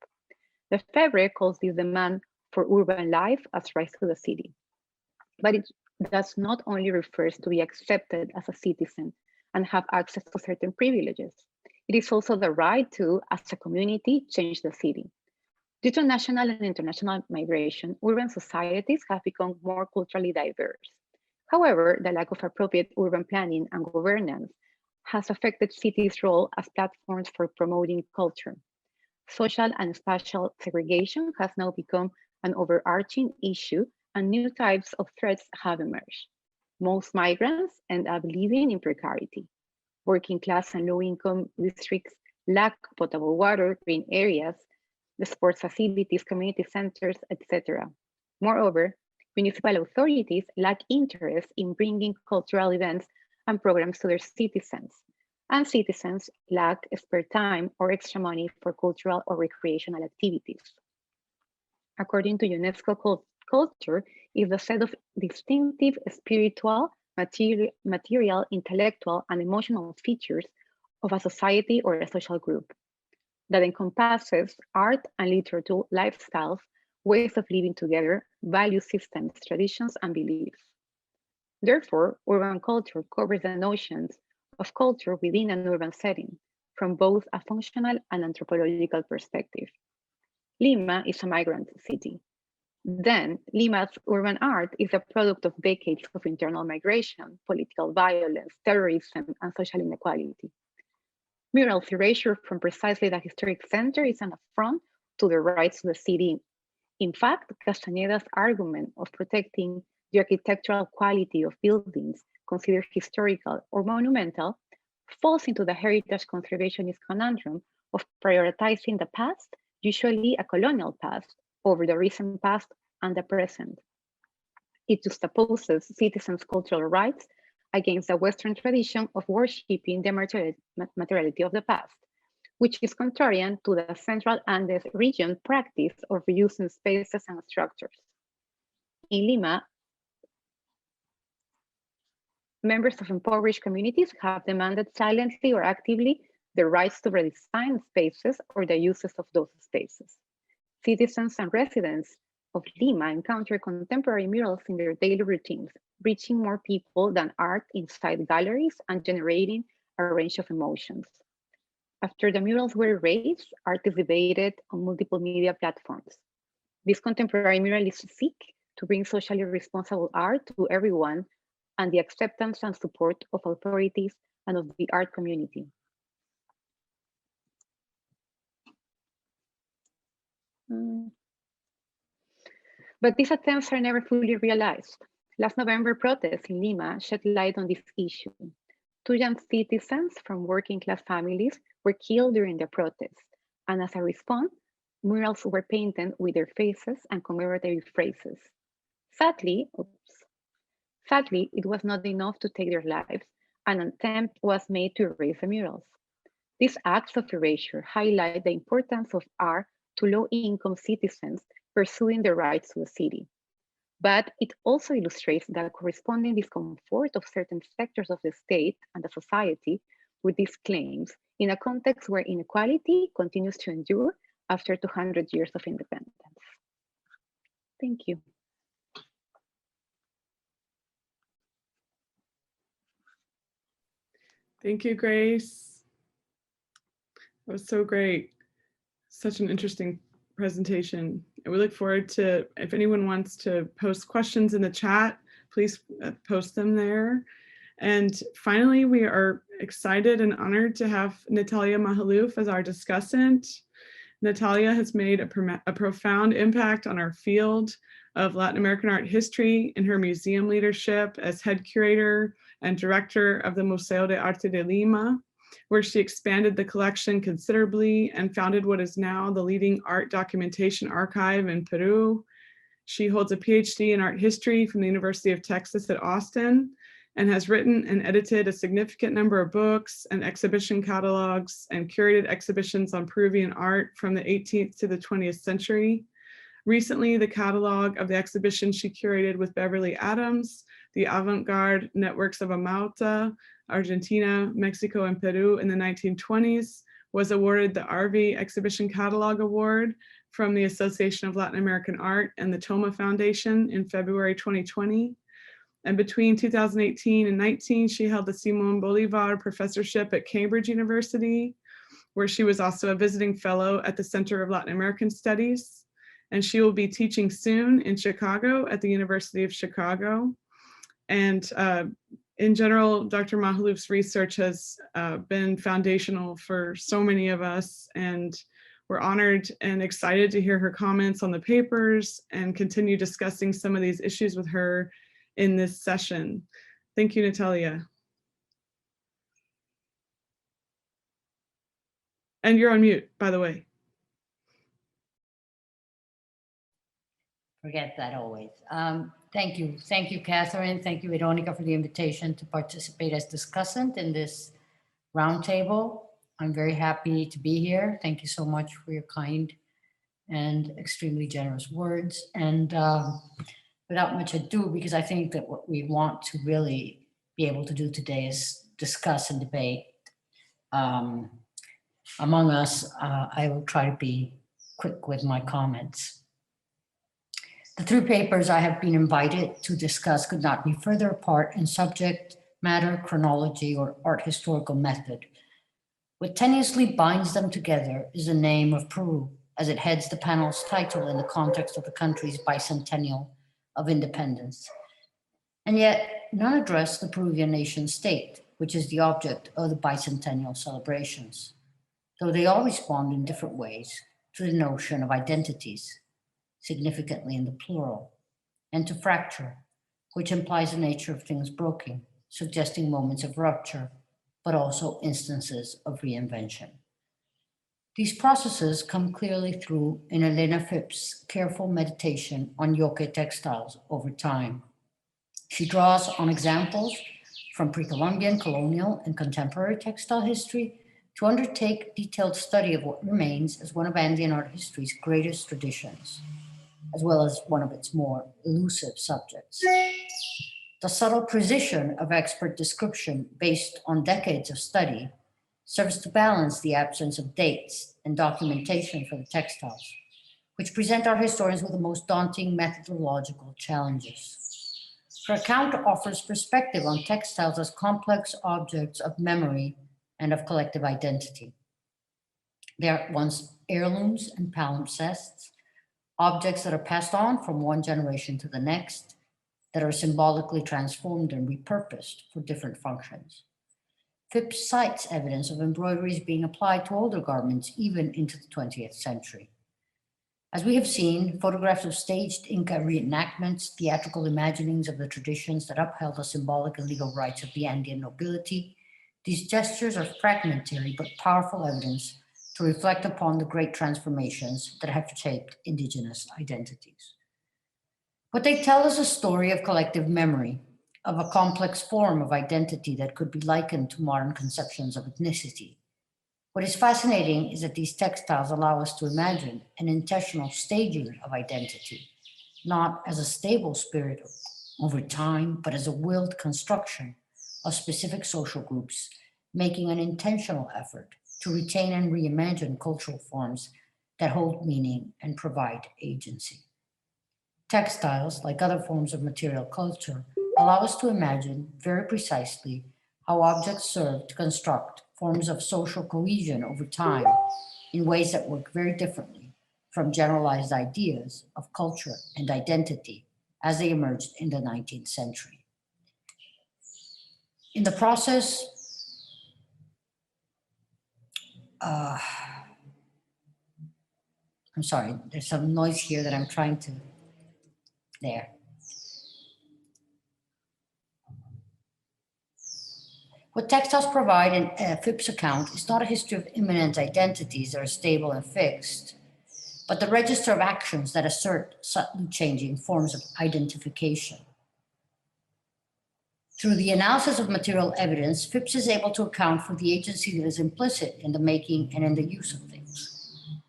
The Febre calls this demand for urban life as rise to the city. But it does not only refers to be accepted as a citizen and have access to certain privileges. It is also the right to, as a community, change the city. Due to national and international migration, urban societies have become more culturally diverse. However, the lack of appropriate urban planning and governance has affected cities' role as platforms for promoting culture. Social and spatial segregation has now become an overarching issue, and new types of threats have emerged. Most migrants end up living in precarity. Working class and low-income districts lack potable water, green areas, the sports facilities, community centers, etc. Moreover, municipal authorities lack interest in bringing cultural events and programs to their citizens, and citizens lack spare time or extra money for cultural or recreational activities. According to UNESCO, culture is the set of distinctive spiritual, material, intellectual, and emotional features of a society or a social group that encompasses art and literature, lifestyles, ways of living together, value systems, traditions, and beliefs. Therefore, urban culture covers the notions of culture within an urban setting from both a functional and anthropological perspective. Lima is a migrant city. Then, Lima's urban art is a product of decades of internal migration, political violence, terrorism, and social inequality. Murals erasure from precisely the historic center is an affront to the rights of the city. In fact, Castañeda's argument of protecting the architectural quality of buildings considered historical or monumental falls into the heritage conservationist conundrum of prioritizing the past, usually a colonial past, over the recent past and the present. It juxtaposes citizens' cultural rights against the Western tradition of worshipping the materiality of the past, which is contrarian to the Central Andes region practice of reusing spaces and structures. In Lima, members of impoverished communities have demanded silently or actively the rights to redesign spaces or the uses of those spaces. Citizens and residents of Lima encounter contemporary murals in their daily routines, reaching more people than art inside galleries and generating a range of emotions. After the murals were erased, art is debated on multiple media platforms. These contemporary muralists seek to bring socially responsible art to everyone and the acceptance and support of authorities and of the art community. But these attempts are never fully realized. Last November, protests in Lima shed light on this issue. 2 young citizens from working class families were killed during the protests, and as a response, murals were painted with their faces and commemorative phrases. Sadly, it was not enough to take their lives. An attempt was made to erase the murals. These acts of erasure highlight the importance of art to low-income citizens pursuing their rights to the city. But it also illustrates the corresponding discomfort of certain sectors of the state and the society with these claims in a context where inequality continues to endure after 200 years of independence. Thank you. Thank you, Grace. That was so great. Such an interesting presentation. And we look forward to, if anyone wants to post questions in the chat, please post them there. And finally, we are excited and honored to have Natalia Majluf as our discussant. Natalia has made a profound impact on our field of Latin American art history in her museum leadership as head curator and director of the Museo de Arte de Lima, where she expanded the collection considerably and founded what is now the leading art documentation archive in Peru. She holds a PhD in art history from the University of Texas at Austin and has written and edited a significant number of books and exhibition catalogs and curated exhibitions on Peruvian art from the 18th to the 20th century. Recently, the catalog of the exhibition she curated with Beverly Adams, the avant-garde networks of Amauta, Argentina, Mexico, and Peru in the 1920s, was awarded the Arvi Exhibition Catalog Award from the Association of Latin American Art and the Toma Foundation in February 2020. And between 2018 and 19, she held the Simón Bolívar Professorship at Cambridge University where she was also a visiting fellow at the Center of Latin American Studies. And she will be teaching soon in Chicago at the University of Chicago. And in general, Dr. Majluf's research has been foundational for so many of us, and we're honored and excited to hear her comments on the papers and continue discussing some of these issues with her in this session. Thank you, Natalia. And you're on mute, by the way. Forget that always. Thank you, Katherine. Thank you, Veronica, for the invitation to participate as discussant in this roundtable. I'm very happy to be here. Thank you so much for your kind and extremely generous words. And without much ado, because I think that what we want to really be able to do today is discuss and debate among us, I will try to be quick with my comments. The three papers I have been invited to discuss could not be further apart in subject matter, chronology, or art historical method. What tenuously binds them together is the name of Peru, as it heads the panel's title in the context of the country's bicentennial of independence. And yet, none address the Peruvian nation state, which is the object of the bicentennial celebrations, though they all respond in different ways to the notion of identities, significantly in the plural, and to fracture, which implies the nature of things broken, suggesting moments of rupture, but also instances of reinvention. These processes come clearly through in Elena Phipps' careful meditation on yoke textiles over time. She draws on examples from pre-Columbian, colonial, and contemporary textile history to undertake detailed study of what remains as one of Andean art history's greatest traditions, as well as one of its more elusive subjects. The subtle precision of expert description based on decades of study serves to balance the absence of dates and documentation for the textiles, which present our historians with the most daunting methodological challenges. Her account offers perspective on textiles as complex objects of memory and of collective identity. They are at once heirlooms and palimpsests, objects that are passed on from one generation to the next, that are symbolically transformed and repurposed for different functions. Phipps cites evidence of embroideries being applied to older garments even into the 20th century. As we have seen, photographs of staged Inca reenactments, theatrical imaginings of the traditions that upheld the symbolic and legal rights of the Andean nobility, these gestures are fragmentary but powerful evidence to reflect upon the great transformations that have shaped indigenous identities. What they tell is a story of collective memory, of a complex form of identity that could be likened to modern conceptions of ethnicity. What is fascinating is that these textiles allow us to imagine an intentional staging of identity, not as a stable spirit over time, but as a willed construction of specific social groups, making an intentional effort to retain and reimagine cultural forms that hold meaning and provide agency. Textiles, like other forms of material culture, allow us to imagine very precisely how objects serve to construct forms of social cohesion over time in ways that work very differently from generalized ideas of culture and identity as they emerged in the 19th century. In the process, I'm sorry, there's some noise here that I'm trying to, there. What textiles provide in Phipps' account is not a history of immanent identities that are stable and fixed, but the register of actions that assert subtly changing forms of identification. Through the analysis of material evidence, Phipps is able to account for the agency that is implicit in the making and in the use of things.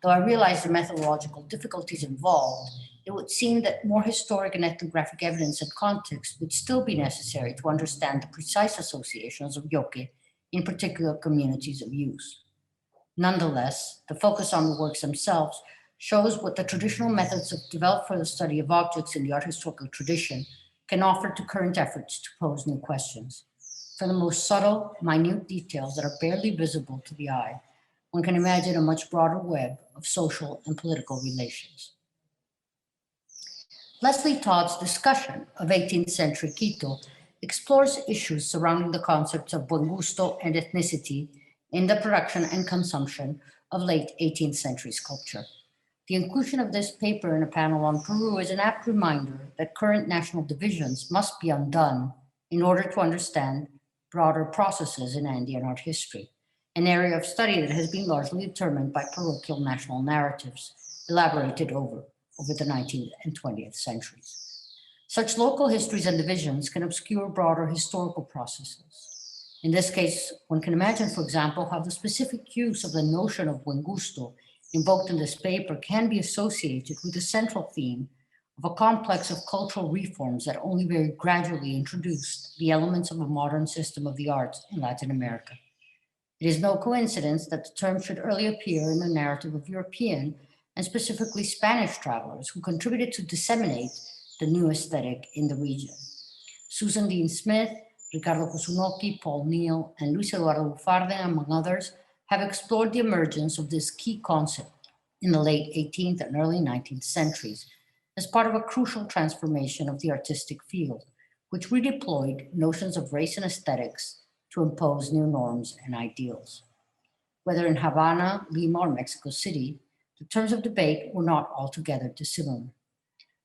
Though I realize the methodological difficulties involved, it would seem that more historic and ethnographic evidence and context would still be necessary to understand the precise associations of yoke in particular communities of use. Nonetheless, the focus on the works themselves shows what the traditional methods of developed for the study of objects in the art historical tradition can offer to current efforts to pose new questions. For the most subtle, minute details that are barely visible to the eye, one can imagine a much broader web of social and political relations. Leslie Todd's discussion of 18th century Quito explores issues surrounding the concepts of buen gusto and ethnicity in the production and consumption of late 18th century sculpture. The inclusion of this paper in a panel on Peru is an apt reminder that current national divisions must be undone in order to understand broader processes in Andean art history, an area of study that has been largely determined by parochial national narratives elaborated over the 19th and 20th centuries. Such local histories and divisions can obscure broader historical processes. In this case, one can imagine, for example, how the specific use of the notion of buen gusto invoked in this paper can be associated with the central theme of a complex of cultural reforms that only very gradually introduced the elements of a modern system of the arts in Latin America. It is no coincidence that the term should early appear in the narrative of European and specifically Spanish travelers who contributed to disseminate the new aesthetic in the region. Susan Dean Smith, Ricardo Kusunoki, Paul Neal, and Luis Eduardo Bufarde, among others, have explored the emergence of this key concept in the late 18th and early 19th centuries as part of a crucial transformation of the artistic field, which redeployed notions of race and aesthetics to impose new norms and ideals. Whether in Havana, Lima, or Mexico City, the terms of debate were not altogether dissimilar.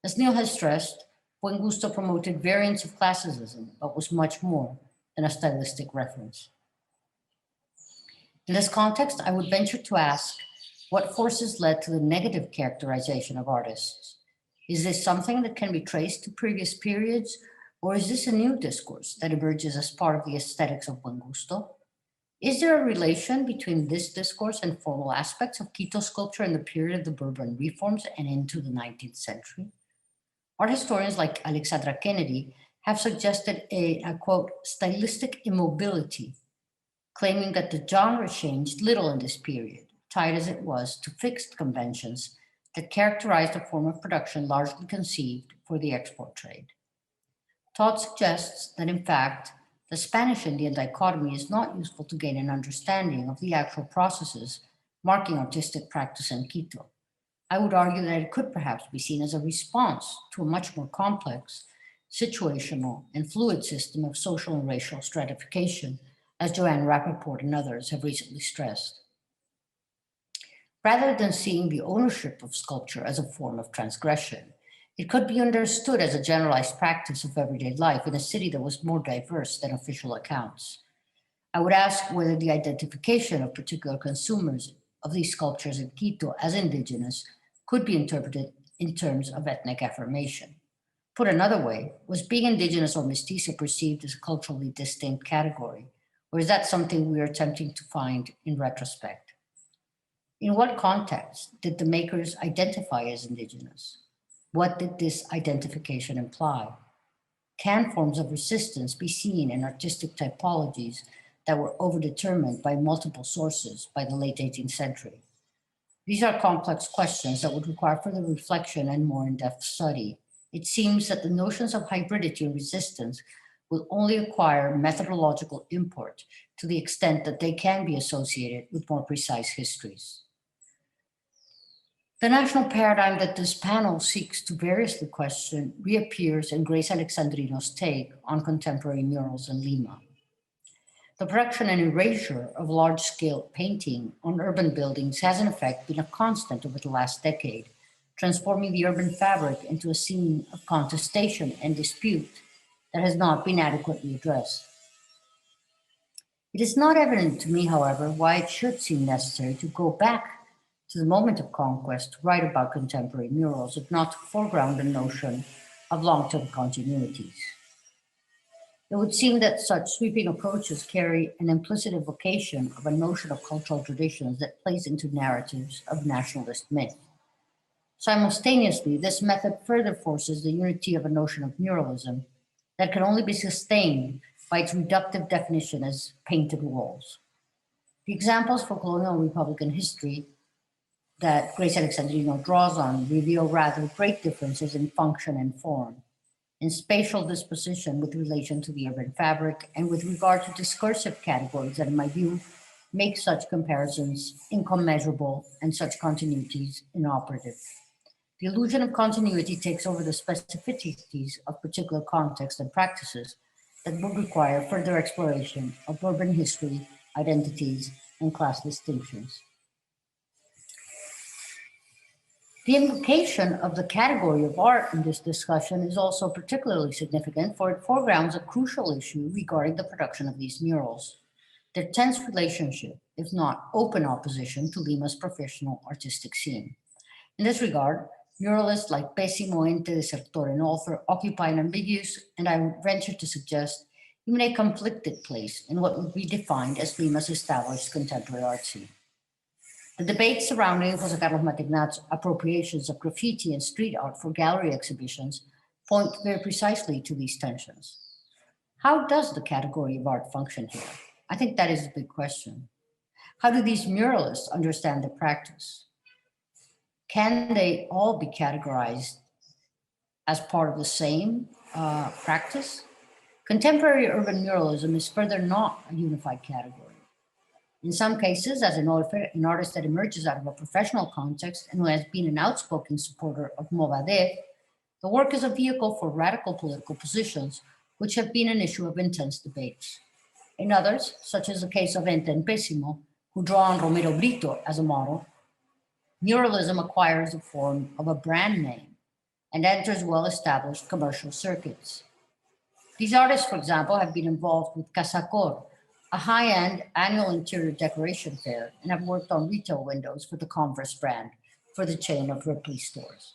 As Neil has stressed, buen gusto promoted variants of classicism, but was much more than a stylistic reference. In this context, I would venture to ask what forces led to the negative characterization of artists. Is this something that can be traced to previous periods, or is this a new discourse that emerges as part of the aesthetics of buen gusto? Is there a relation between this discourse and formal aspects of Quito sculpture in the period of the Bourbon reforms and into the 19th century? Art historians like Alexandra Kennedy have suggested a quote, stylistic immobility, claiming that the genre changed little in this period, tied as it was to fixed conventions that characterized a form of production largely conceived for the export trade. Todd suggests that, in fact, the Spanish-Indian dichotomy is not useful to gain an understanding of the actual processes marking artistic practice in Quito. I would argue that it could perhaps be seen as a response to a much more complex, situational, and fluid system of social and racial stratification, as Joanne Rappaport and others have recently stressed. Rather than seeing the ownership of sculpture as a form of transgression, it could be understood as a generalized practice of everyday life in a city that was more diverse than official accounts. I would ask whether the identification of particular consumers of these sculptures in Quito as indigenous could be interpreted in terms of ethnic affirmation. Put another way, was being indigenous or mestizo perceived as a culturally distinct category, or is that something we are attempting to find in retrospect? In what context did the makers identify as indigenous? What did this identification imply? Can forms of resistance be seen in artistic typologies that were overdetermined by multiple sources by the late 18th century? These are complex questions that would require further reflection and more in-depth study. It seems that the notions of hybridity and resistance will only acquire methodological import to the extent that they can be associated with more precise histories. The national paradigm that this panel seeks to variously question reappears in Grace Alexandrino's take on contemporary murals in Lima. The production and erasure of large-scale painting on urban buildings has in effect been a constant over the last decade, transforming the urban fabric into a scene of contestation and dispute that has not been adequately addressed. It is not evident to me, however, why it should seem necessary to go back to the moment of conquest to write about contemporary murals, if not to foreground the notion of long-term continuities. It would seem that such sweeping approaches carry an implicit evocation of a notion of cultural traditions that plays into narratives of nationalist myth. Simultaneously, this method further forces the unity of a notion of muralism that can only be sustained by its reductive definition as painted walls. The examples for colonial Republican history that Grace Alexandrino draws on reveal rather great differences in function and form, in spatial disposition with relation to the urban fabric, and with regard to discursive categories that, in my view, make such comparisons incommensurable and such continuities inoperative. The illusion of continuity takes over the specificities of particular contexts and practices that would require further exploration of urban history, identities, and class distinctions. The implication of the category of art in this discussion is also particularly significant, for it foregrounds a crucial issue regarding the production of these murals, their tense relationship, if not open opposition, to Lima's professional artistic scene. In this regard, muralists like Pésimo, Ente, Desertor, and Author occupy an ambiguous, and I would venture to suggest, even a conflicted place in what would be defined as Lima's established contemporary art scene. The debate surrounding José Carlos Matignat's appropriations of graffiti and street art for gallery exhibitions point very precisely to these tensions. How does the category of art function here? I think that is a big question. How do these muralists understand the practice? Can they all be categorized as part of the same practice? Contemporary urban muralism is further not a unified category. In some cases, as an artist that emerges out of a professional context and who has been an outspoken supporter of Movadef, the work is a vehicle for radical political positions, which have been an issue of intense debates. In others, such as the case of Ente and Pésimo, who draw on Romero Brito as a model, muralism acquires the form of a brand name and enters well-established commercial circuits. These artists, for example, have been involved with Casacor, a high-end annual interior decoration fair, and have worked on retail windows for the Converse brand for the chain of Ripley stores.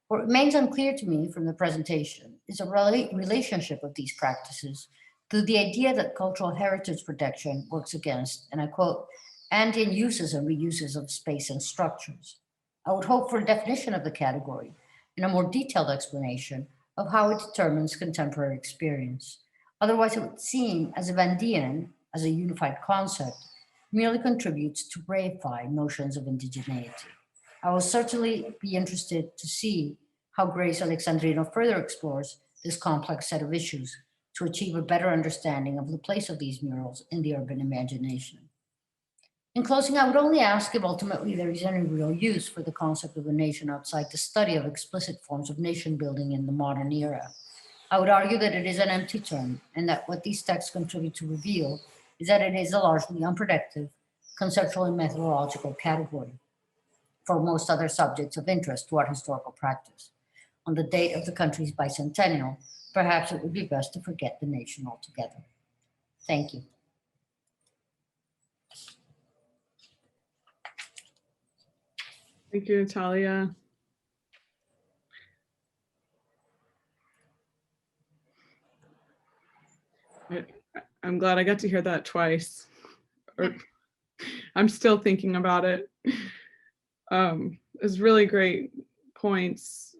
What remains unclear to me from the presentation is a relationship of these practices to the idea that cultural heritage protection works against, and I quote, Andean uses and reuses of space and structures. I would hope for a definition of the category and a more detailed explanation of how it determines contemporary experience. Otherwise, it would seem as if Andean, as a unified concept, merely contributes to reify notions of indigeneity. I will certainly be interested to see how Grace Alexandrino further explores this complex set of issues to achieve a better understanding of the place of these murals in the urban imagination. In closing, I would only ask if ultimately there is any real use for the concept of a nation outside the study of explicit forms of nation building in the modern era. I would argue that it is an empty term, and that what these texts contribute to reveal is that it is a largely unproductive, conceptual and methodological category for most other subjects of interest to our historical practice. On the date of the country's bicentennial, perhaps it would be best to forget the nation altogether. Thank you. Thank you, Natalia. I'm glad I got to hear that twice. Or I'm still thinking about it. It's really great points.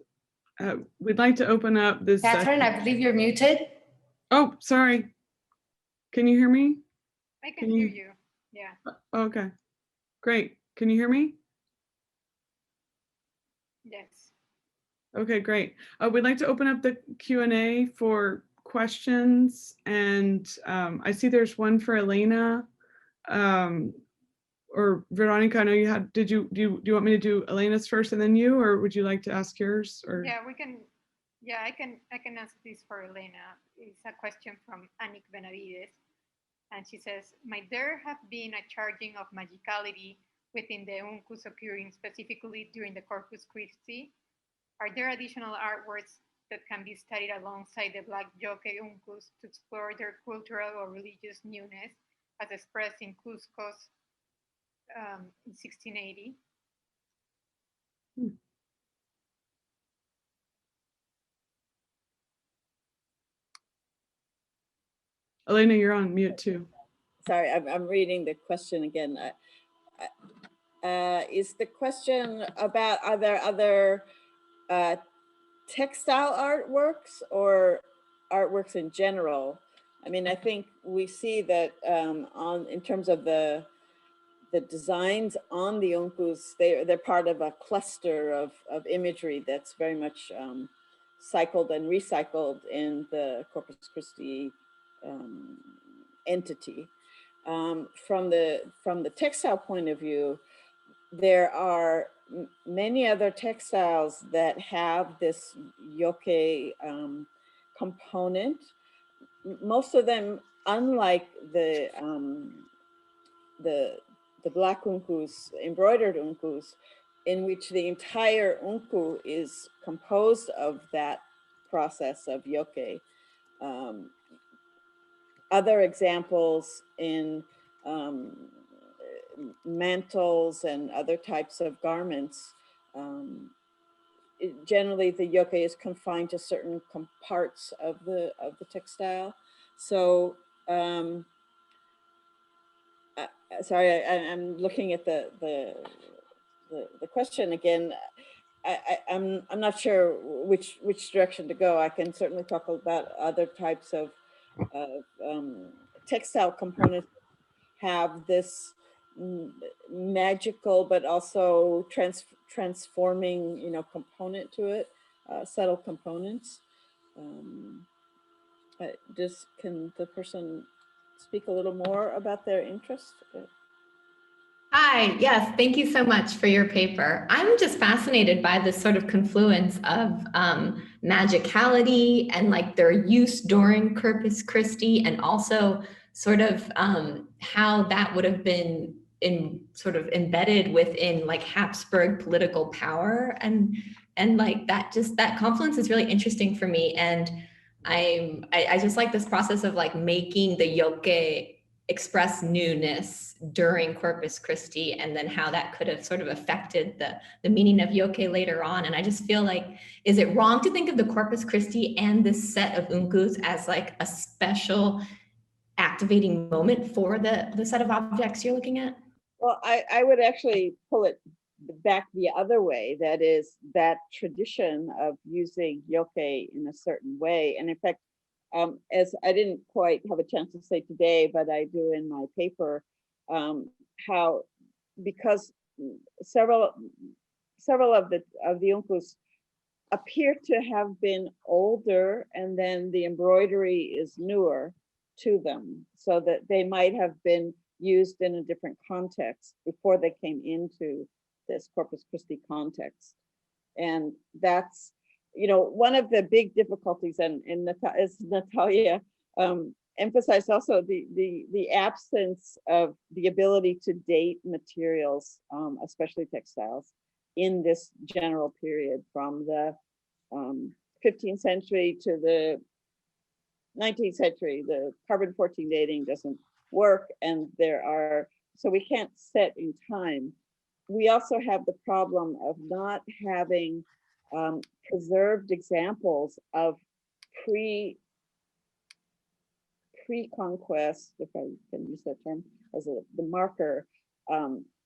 We'd like to open up this Katherine, session. I believe you're muted. Oh, sorry. Can you hear me? I can hear you. Yeah. Okay, great. Can you hear me? Yes. Okay, great. We'd like to open up the Q&A for questions, and I see there's one for Elena or Veronica. I know you had. Do you want me to do Elena's first and then you, or would you like to ask yours? Or Yeah, we can. Yeah, I can answer this for Elena. It's a question from Anik Benavides, and she says, "Might there have been a charging of magicality within the Uncus occurring specifically during the Corpus Christi? Are there additional artworks that can be studied alongside the Black Jockey Uncus to explore their cultural or religious newness as expressed in Cusco's in 1680? Elena, you're on mute too. Sorry, I'm reading the question again. Is the question about, are there other textile artworks or artworks in general? I mean, I think we see that in terms of the designs on the Uncus, they're part of a cluster of imagery that's very much cycled and recycled in the Corpus Christi entity. from the textile point of view, there are many other textiles that have this yoke component. Most of them, unlike the black uncus, embroidered uncus, in which the entire uncu is composed of that process of yoke. Other examples in mantles and other types of garments, generally the yoke is confined to certain parts of the textile. So sorry, I'm looking at the question again. I'm not sure which direction to go. I can certainly talk about other types of textile components have this magical but also transforming, you know, component to it, subtle components. Just can the person speak a little more about their interest? Hi, yes, thank you so much for your paper. I'm just fascinated by this sort of confluence of magicality and like their use during Corpus Christi, and also sort of how that would have been sort of embedded within like Habsburg political power, and like that confluence is really interesting for me. And I just like this process of like making the yoke express newness during Corpus Christi, and then how that could have sort of affected the meaning of yoke later on. And I just feel like, is it wrong to think of the Corpus Christi and this set of uncus as like a special activating moment for the set of objects you're looking at? Well, I would actually pull it back the other way. That is that tradition of using yoke in a certain way. And in fact, as I didn't quite have a chance to say today, but I do in my paper, how because several of the uncus appear to have been older, and then the embroidery is newer to them, so that they might have been used in a different context before they came into this Corpus Christi context. And that's, you know, one of the big difficulties, and as Natalia emphasized also, the absence of the ability to date materials, especially textiles, in this general period from the 15th century to the 19th century. The carbon-14 dating doesn't work, and so we can't set in time. We also have the problem of not having preserved examples of pre-conquest, if I can use that term as the marker,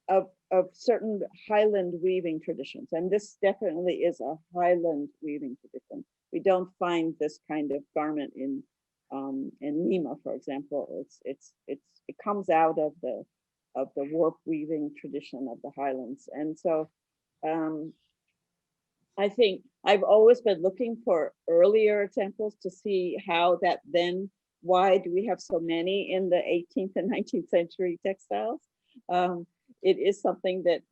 of certain highland weaving traditions. And this definitely is a highland weaving tradition. We don't find this kind of garment in Lima, for example. It comes out of the warp weaving tradition of the highlands. And so I think I've always been looking for earlier examples to see how that then, why do we have so many in the 18th and 19th century textiles? It is something that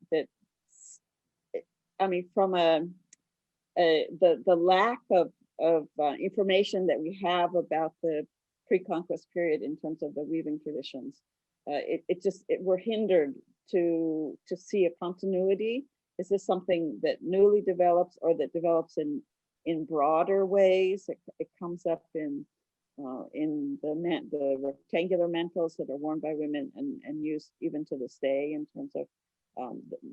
I mean, from the lack of information that we have about the pre-conquest period in terms of the weaving traditions, we're hindered to see a continuity. Is this something that newly develops, or that develops in broader ways? It comes up in the rectangular mantles that are worn by women and used even to this day in terms of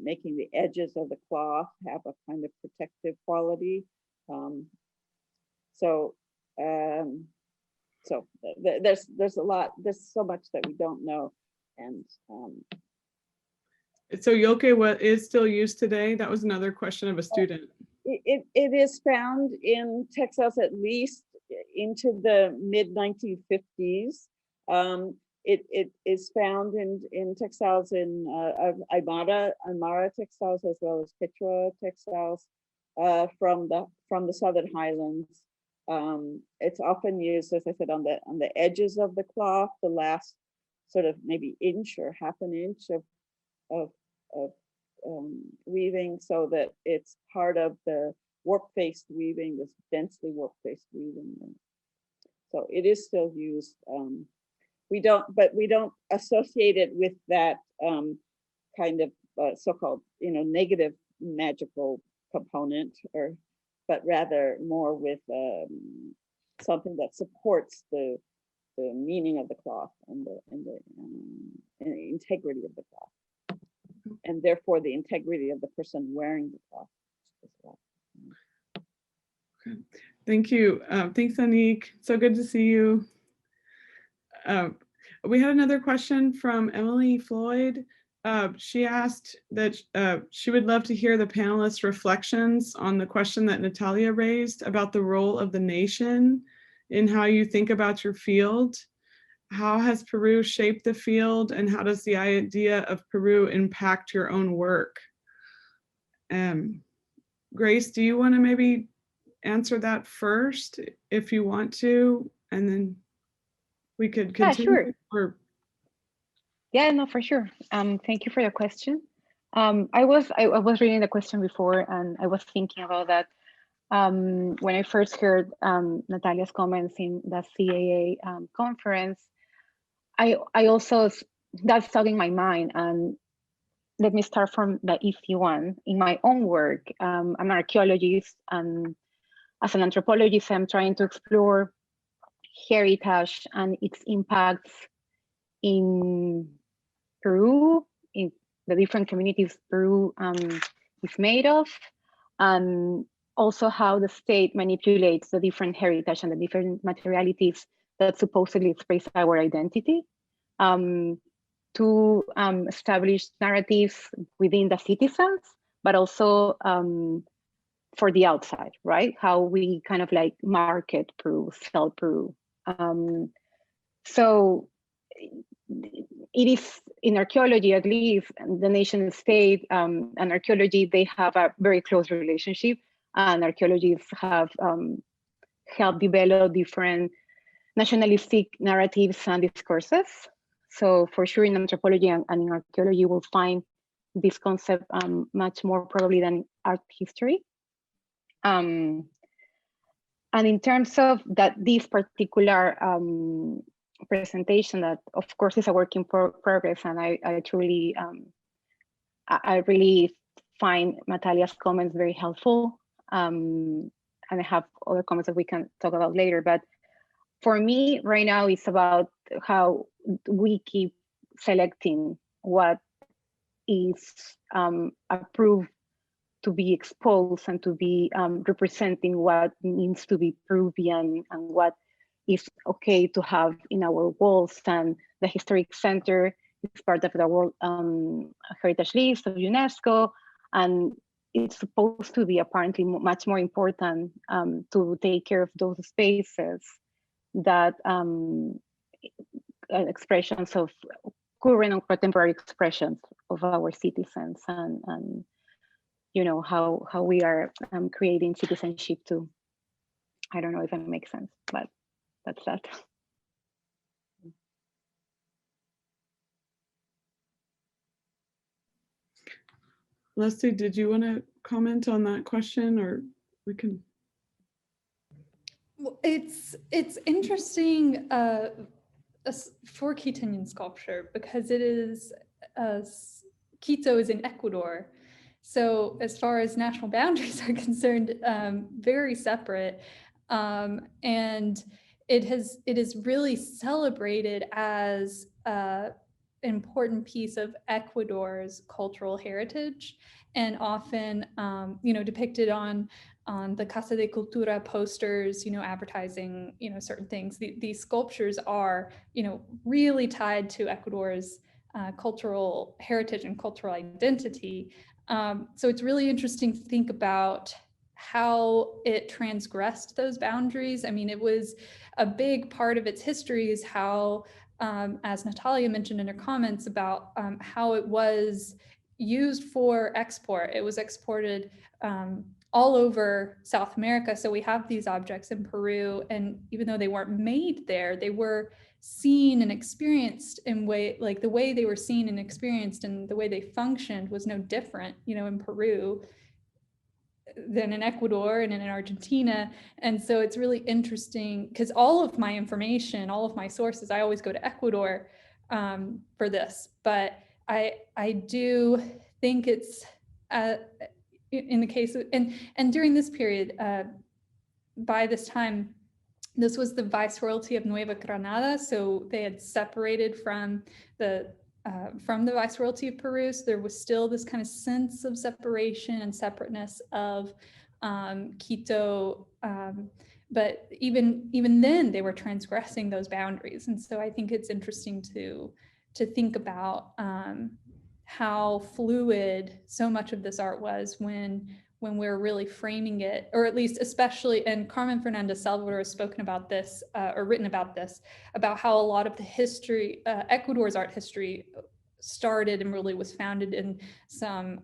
making the edges of the cloth have a kind of protective quality. So there's a lot, there's so much that we don't know. And so yoke is still used today? That was another question of a student. It is found in textiles at least into the mid-1950s. It is found in textiles in Aymara textiles, as well as Quechua textiles from the Southern Highlands. It's often used, as I said, on the edges of the cloth, the last sort of maybe inch or half an inch of weaving, so that it's part of the warp-faced weaving, this densely warp-faced weaving. And so it is still used. We don't associate it with that kind of so-called, negative magical component, but rather more with something that supports the meaning of the cloth and the integrity of the cloth, and therefore the integrity of the person wearing the cloth as well. Okay. Thank you. Thanks, Anik. So good to see you. We had another question from Emily Floyd. She asked that she would love to hear the panelists' reflections on the question that Natalia raised about the role of the nation in how you think about your field. How has Peru shaped the field, and how does the idea of Peru impact your own work? Grace, do you want to maybe answer that first if you want to, and then we could continue? Yeah, sure. Or... Yeah, no, for sure. Thank you for the question. I was reading the question before, and I was thinking about that when I first heard Natalia's comments in the CAA conference. I also, that's stuck in my mind, and let me start from the easy one. In my own work, I'm an archaeologist, and as an anthropologist, I'm trying to explore heritage and its impacts in Peru, in the different communities Peru is made of, and also how the state manipulates the different heritage and the different materialities that supposedly express our identity to establish narratives within the citizens, but also for the outside, right? How we kind of like market Peru, sell Peru. So it is in archaeology, at least, the nation state and archaeology, they have a very close relationship, and archaeologists have helped develop different nationalistic narratives and discourses. So for sure in anthropology and in archaeology, we'll find this concept much more probably than art history. And in terms of that, this particular presentation that of course is a work in progress, and I truly, I really find Natalia's comments very helpful. And I have other comments that we can talk about later, but for me right now, it's about how we keep selecting what is approved to be exposed and to be representing what means to be Peruvian and what is okay to have in our walls. And the Historic Center is part of the World Heritage List of UNESCO, and it's supposed to be apparently much more important to take care of those spaces that expressions of current and contemporary expressions of our citizens, and you know how we are creating citizenship too. I don't know if that makes sense, but that's that. Leslie, did you want to comment on that question, or we can? Well, it's interesting for Quiteñan sculpture because it is Quito is in Ecuador, so as far as national boundaries are concerned, very separate, and it is really celebrated as an important piece of Ecuador's cultural heritage, and often depicted on the Casa de Cultura posters, advertising, certain things. These sculptures are, really tied to Ecuador's cultural heritage and cultural identity. So it's really interesting to think about how it transgressed those boundaries. I mean, it was a big part of its history is how, as Natalia mentioned in her comments about how it was used for export. It was exported all over South America. So we have these objects in Peru, and even though they weren't made there, they were seen and experienced in way, like the way they were seen and experienced and the way they functioned was no different, you know, in Peru than in Ecuador and in Argentina. And so it's really interesting because all of my information, all of my sources, I always go to Ecuador for this, but I do think it's in the case of, and during this period, by this time, this was the Viceroyalty of Nueva Granada, so they had separated from the Viceroyalty of Peru. So there was still this kind of sense of separation and separateness of Quito, but even then they were transgressing those boundaries. And so I think it's interesting to think about how fluid so much of this art was when we're really framing it, or at least especially, and Carmen Fernandez Salvador has spoken about this or written about this, about how a lot of the history, Ecuador's art history started and really was founded in some,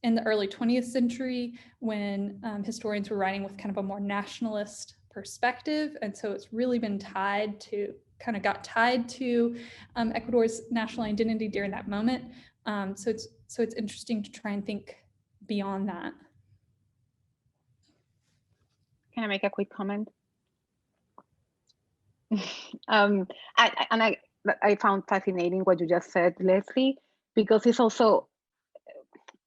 in the early 20th century when historians were writing with kind of a more nationalist perspective. And so it's really been tied to, kind of got tied to Ecuador's national identity during that moment. So it's interesting to try and think beyond that. Can I make a quick comment? I found fascinating what you just said, Leslie, because it's also,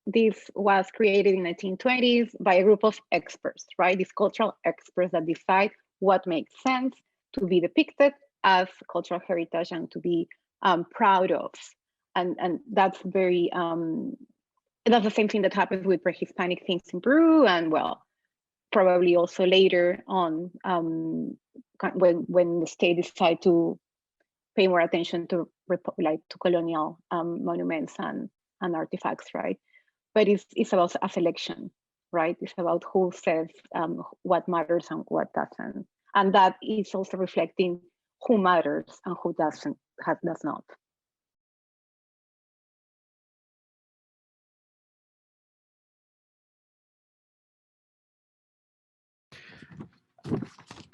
this was created in the 1920s by a group of experts, right? These cultural experts that decide what makes sense to be depicted as cultural heritage and to be proud of. And that's very, that's the same thing that happens with pre-Hispanic things in Peru, and well, probably also later on when the state decided to pay more attention to colonial monuments and artifacts, right? But it's about a selection, right? It's about who says what matters and what doesn't, and that is also reflecting who matters and who does not.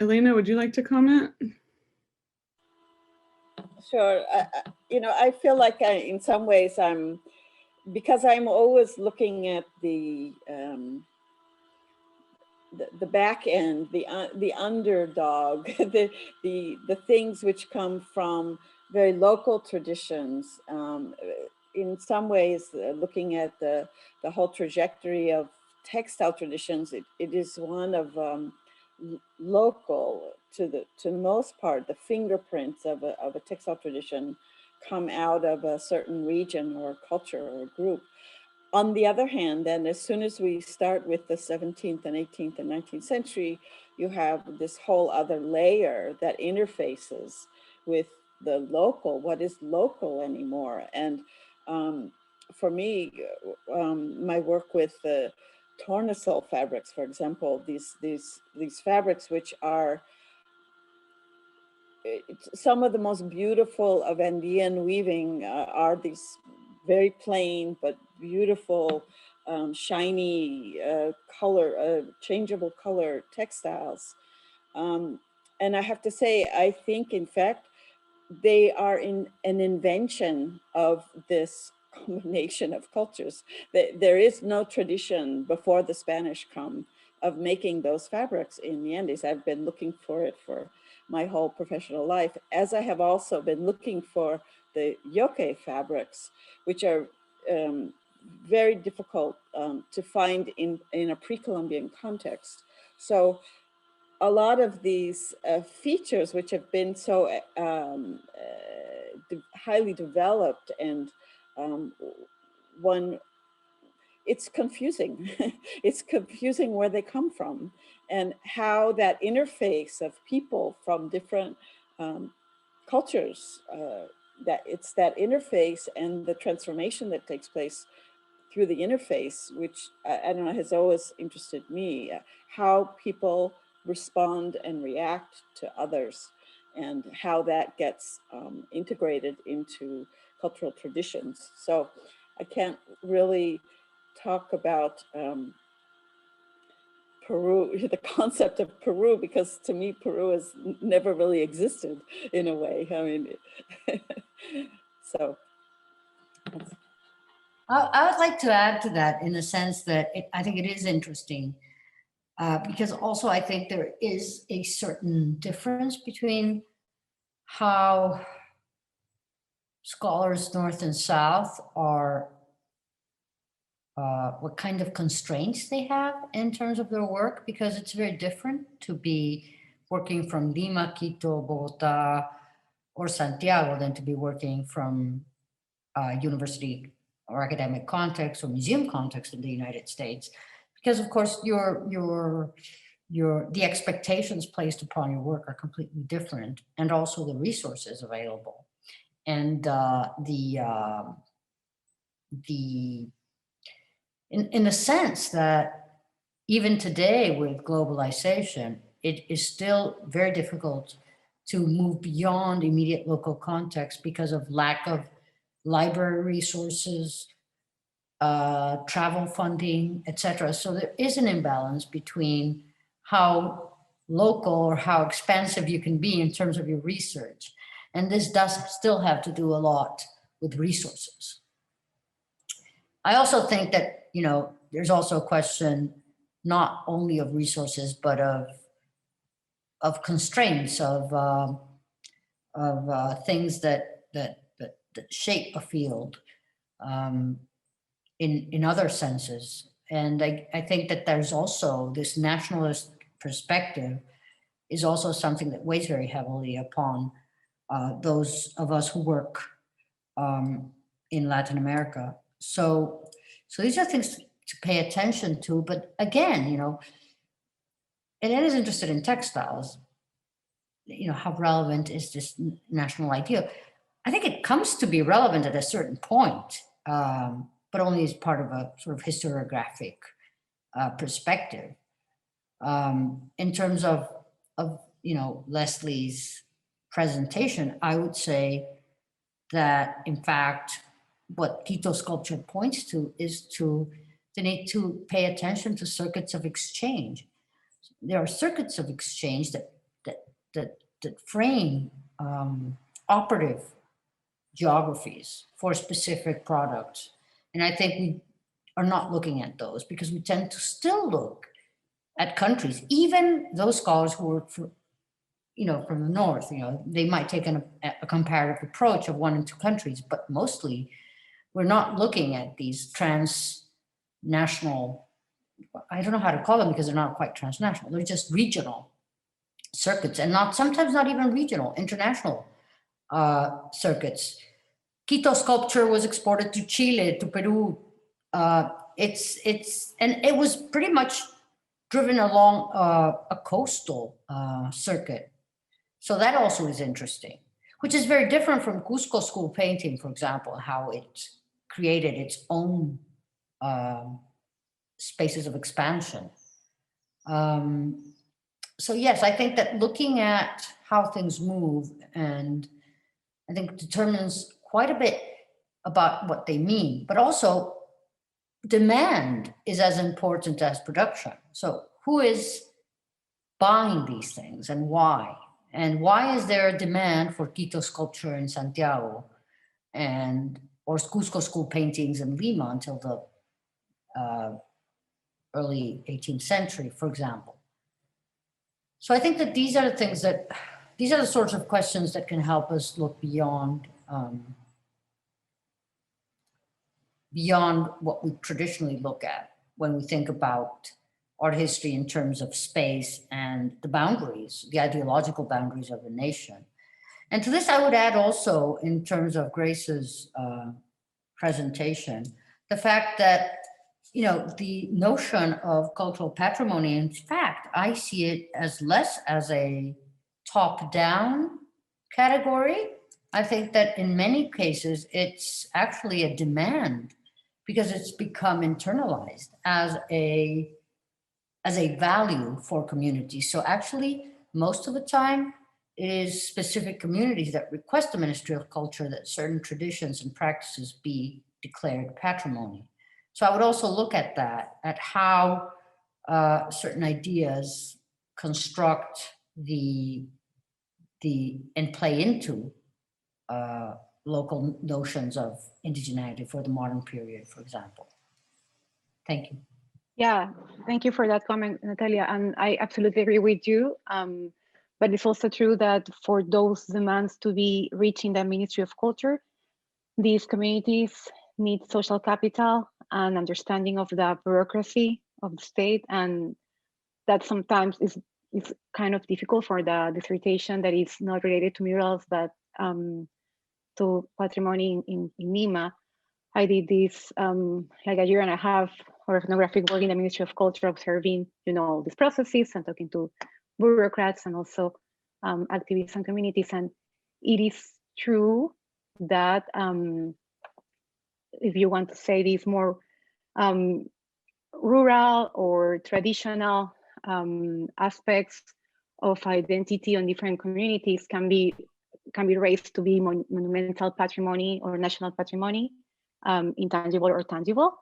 Elena, would you like to comment? Sure. I feel like in some ways because I'm always looking at the back end, the underdog, the things which come from very local traditions. In some ways, looking at the whole trajectory of textile traditions, it is one of local to the most part. The fingerprints of a textile tradition come out of a certain region or culture or group. On the other hand, then as soon as we start with the 17th and 18th and 19th century, you have this whole other layer that interfaces with the local, what is local anymore. And for me, my work with the tornasol fabrics, for example, these fabrics which are some of the most beautiful of Andean weaving are these very plain but beautiful, shiny color, changeable color textiles. And I have to say, I think in fact, they are an invention of this combination of cultures. There is no tradition before the Spanish come of making those fabrics in the Andes. I've been looking for it for my whole professional life, as I have also been looking for the yoke fabrics, which are very difficult to find in a pre-Columbian context. So a lot of these features, which have been so highly developed, and it's confusing. It's confusing where they come from and how that interface of people from different cultures, that it's that interface and the transformation that takes place through the interface, which I don't know, has always interested me, how people respond and react to others, and how that gets integrated into cultural traditions. So I can't really talk about Peru, the concept of Peru, because to me, Peru has never really existed in a way. I mean, so. I would like to add to that in the sense that I think it is interesting because also I think there is a certain difference between how scholars north and south are, what kind of constraints they have in terms of their work, because it's very different to be working from Lima, Quito, Bogota, or Santiago than to be working from university or academic context or museum context in the United States, because of course the expectations placed upon your work are completely different, and also the resources available, and in the sense that even today with globalization, it is still very difficult to move beyond immediate local context because of lack of library resources, travel funding, etc. So there is an imbalance between how local or how expansive you can be in terms of your research. And this does still have to do a lot with resources. I also think that, there's also a question not only of resources, but of constraints, of things that shape a field in other senses. And I think that there's also this nationalist perspective is also something that weighs very heavily upon those of us who work in Latin America. So these are things to pay attention to. But again, Elena is interested in textiles. How relevant is this national idea? I think it comes to be relevant at a certain point, but only as part of a sort of historiographic perspective. In terms of Leslie's presentation, I would say that in fact, what Quito sculpture points to is the need to pay attention to circuits of exchange. There are circuits of exchange that frame operative geographies for specific products. And I think we are not looking at those because we tend to still look at countries, even those scholars who work for, from the north, they might take a comparative approach of 1 and 2 countries, but mostly we're not looking at these transnational, I don't know how to call them because they're not quite transnational, they're just regional circuits, and sometimes not even regional, international circuits. Quito sculpture was exported to Chile, to Peru. And it was pretty much driven along a coastal circuit. So that also is interesting, which is very different from Cusco school painting, for example, how it created its own spaces of expansion. So yes, I think that looking at how things move, and I think determines quite a bit about what they mean, but also demand is as important as production. So who is buying these things and why? And why is there a demand for Quito sculpture in Santiago or Cusco school paintings in Lima until the early 18th century, for example? So I think that these are the sorts of questions that can help us look beyond what we traditionally look at when we think about art history in terms of space and the boundaries, the ideological boundaries of the nation. And to this, I would add also, in terms of Grace's presentation, the fact that, the notion of cultural patrimony, in fact, I see it as less as a top-down category. I think that in many cases, it's actually a demand because it's become internalized as a value for communities. So actually, most of the time, it is specific communities that request the Ministry of Culture that certain traditions and practices be declared patrimony. So I would also look at that, at how certain ideas construct and play into local notions of indigeneity for the modern period, for example. Thank you. Yeah, thank you for that comment, Natalia. And I absolutely agree with you. But it's also true that for those demands to be reaching the Ministry of Culture, these communities need social capital and understanding of the bureaucracy of the state. And that sometimes is kind of difficult for the dissertation that is not related to murals, but to patrimony in Lima. I did this like a year and a half of ethnographic work in the Ministry of Culture, observing, these processes and talking to bureaucrats and also activists and communities. And it is true that if you want to say these more rural or traditional aspects of identity on different communities can be raised to be monumental patrimony or national patrimony, intangible or tangible.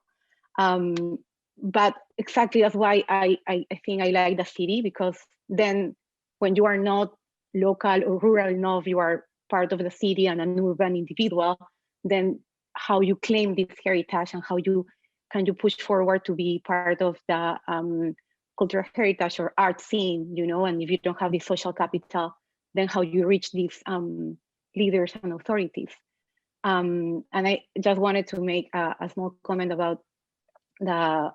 But exactly that's why I think I like the city, because then when you are not local or rural enough, you are part of the city and an urban individual, then how you claim this heritage and how can you push forward to be part of the cultural heritage or art scene, and if you don't have the social capital, then how you reach these leaders and authorities. And I just wanted to make a small comment about the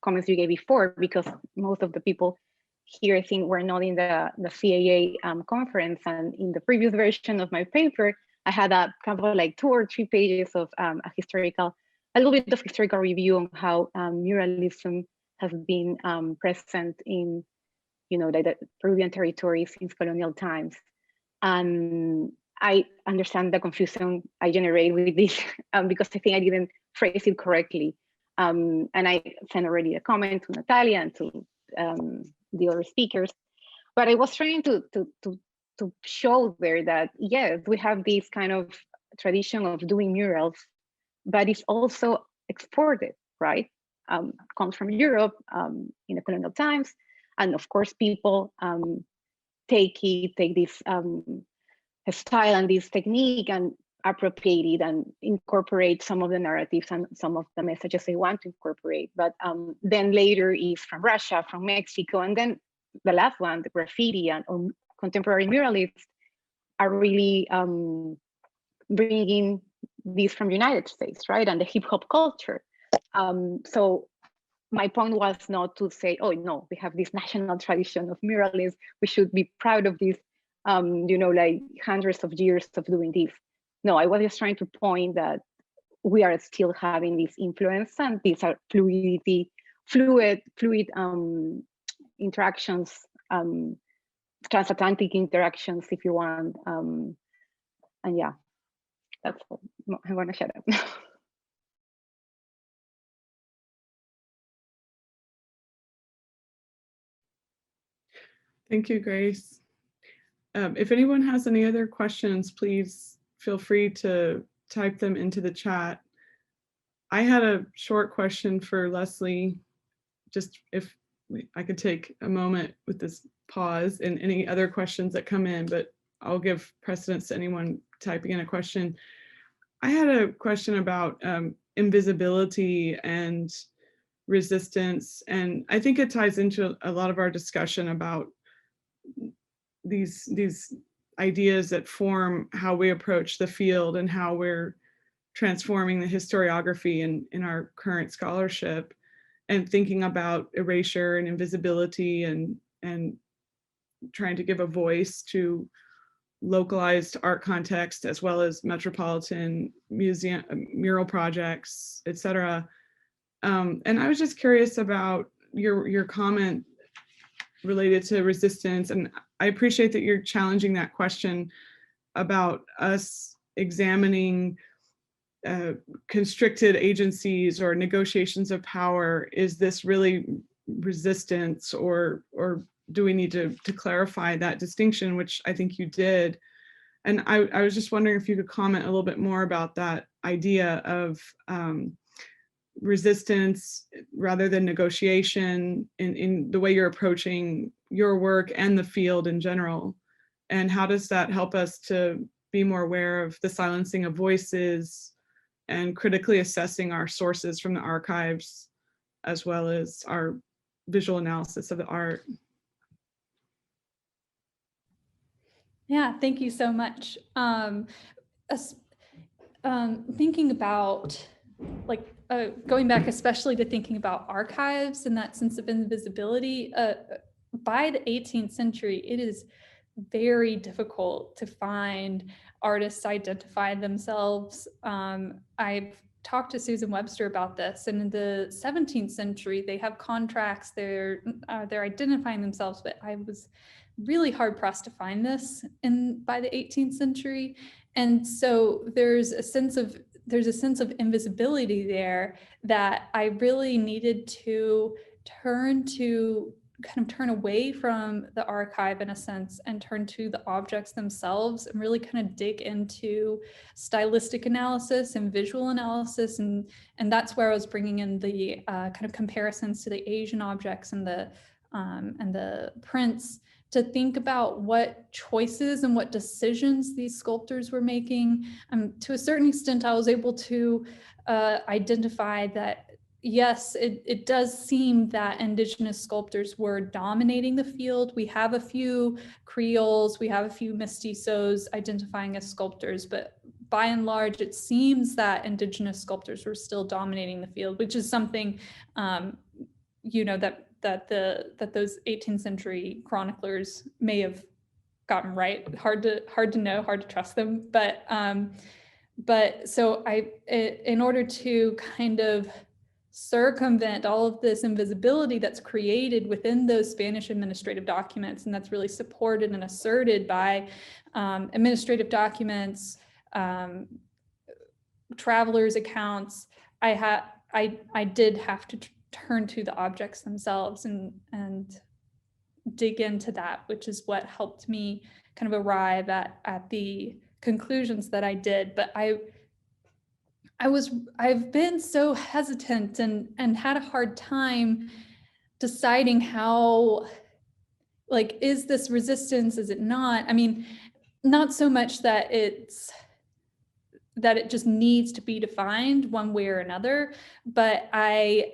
comments you gave before, because most of the people here, I think, were not in the CAA conference. And in the previous version of my paper, I had a kind of like 2 or 3 pages of a little bit of historical review on how muralism has been present in, the Peruvian territory since colonial times. And I understand the confusion I generate with this because I think I didn't phrase it correctly. And I sent already a comment to Natalia and to the other speakers, but I was trying to show there that, yes, we have this kind of tradition of doing murals, but it's also exported, right? Comes from Europe in the colonial times. And of course, people take this style and this technique and appropriate it and incorporate some of the narratives and some of the messages they want to incorporate. But then later is from Russia, from Mexico, and then the last one, the graffiti or contemporary muralists are really bringing this from the United States, right? And the hip hop culture. So my point was not to say, oh no, we have this national tradition of muralism, we should be proud of this, like hundreds of years of doing this. No, I was just trying to point that we are still having this influence, and these are fluid interactions, transatlantic interactions, if you want. And yeah, that's all. I'm gonna shut up now. Thank you, Grace. If anyone has any other questions, please feel free to type them into the chat. I had a short question for Leslie, just if I could take a moment with this pause and any other questions that come in, but I'll give precedence to anyone typing in a question. I had a question about invisibility and resistance, and I think it ties into a lot of our discussion about these ideas that form how we approach the field and how we're transforming the historiography in our current scholarship, and thinking about erasure and invisibility and trying to give a voice to localized art context as well as metropolitan museum mural projects, etc. And I was just curious about your comment related to resistance, and I appreciate that you're challenging that question about us examining constricted agencies or negotiations of power. Is this really resistance, or do we need to clarify that distinction, which I think you did? And I was just wondering if you could comment a little bit more about that idea of resistance rather than negotiation in the way you're approaching your work and the field in general? And how does that help us to be more aware of the silencing of voices and critically assessing our sources from the archives, as well as our visual analysis of the art? Yeah, thank you so much. Thinking about going back especially to thinking about archives and that sense of invisibility, by the 18th century, it is very difficult to find artists identify themselves. I've talked to Susan Webster about this, and in the 17th century, they have contracts, they're identifying themselves, but I was really hard pressed to find this by the 18th century. And so there's a sense of invisibility there that I really needed to turn away from the archive in a sense and turn to the objects themselves and really kind of dig into stylistic analysis and visual analysis. And that's where I was bringing in the kind of comparisons to the Asian objects and the prints, to think about what choices and what decisions these sculptors were making. To a certain extent, I was able to identify that, yes, it does seem that indigenous sculptors were dominating the field. We have a few Creoles, we have a few mestizos identifying as sculptors, but by and large, it seems that indigenous sculptors were still dominating the field, which is something, that those 18th century chroniclers may have gotten right. Hard to know, hard to trust them. But so in order to kind of circumvent all of this invisibility that's created within those Spanish administrative documents, and that's really supported and asserted by administrative documents, travelers' accounts, I did have to turn to the objects themselves and dig into that, which is what helped me kind of arrive at the conclusions that I did. But I've been so hesitant and had a hard time deciding how, is this resistance, is it not? I mean, not so much that it just needs to be defined one way or another, but I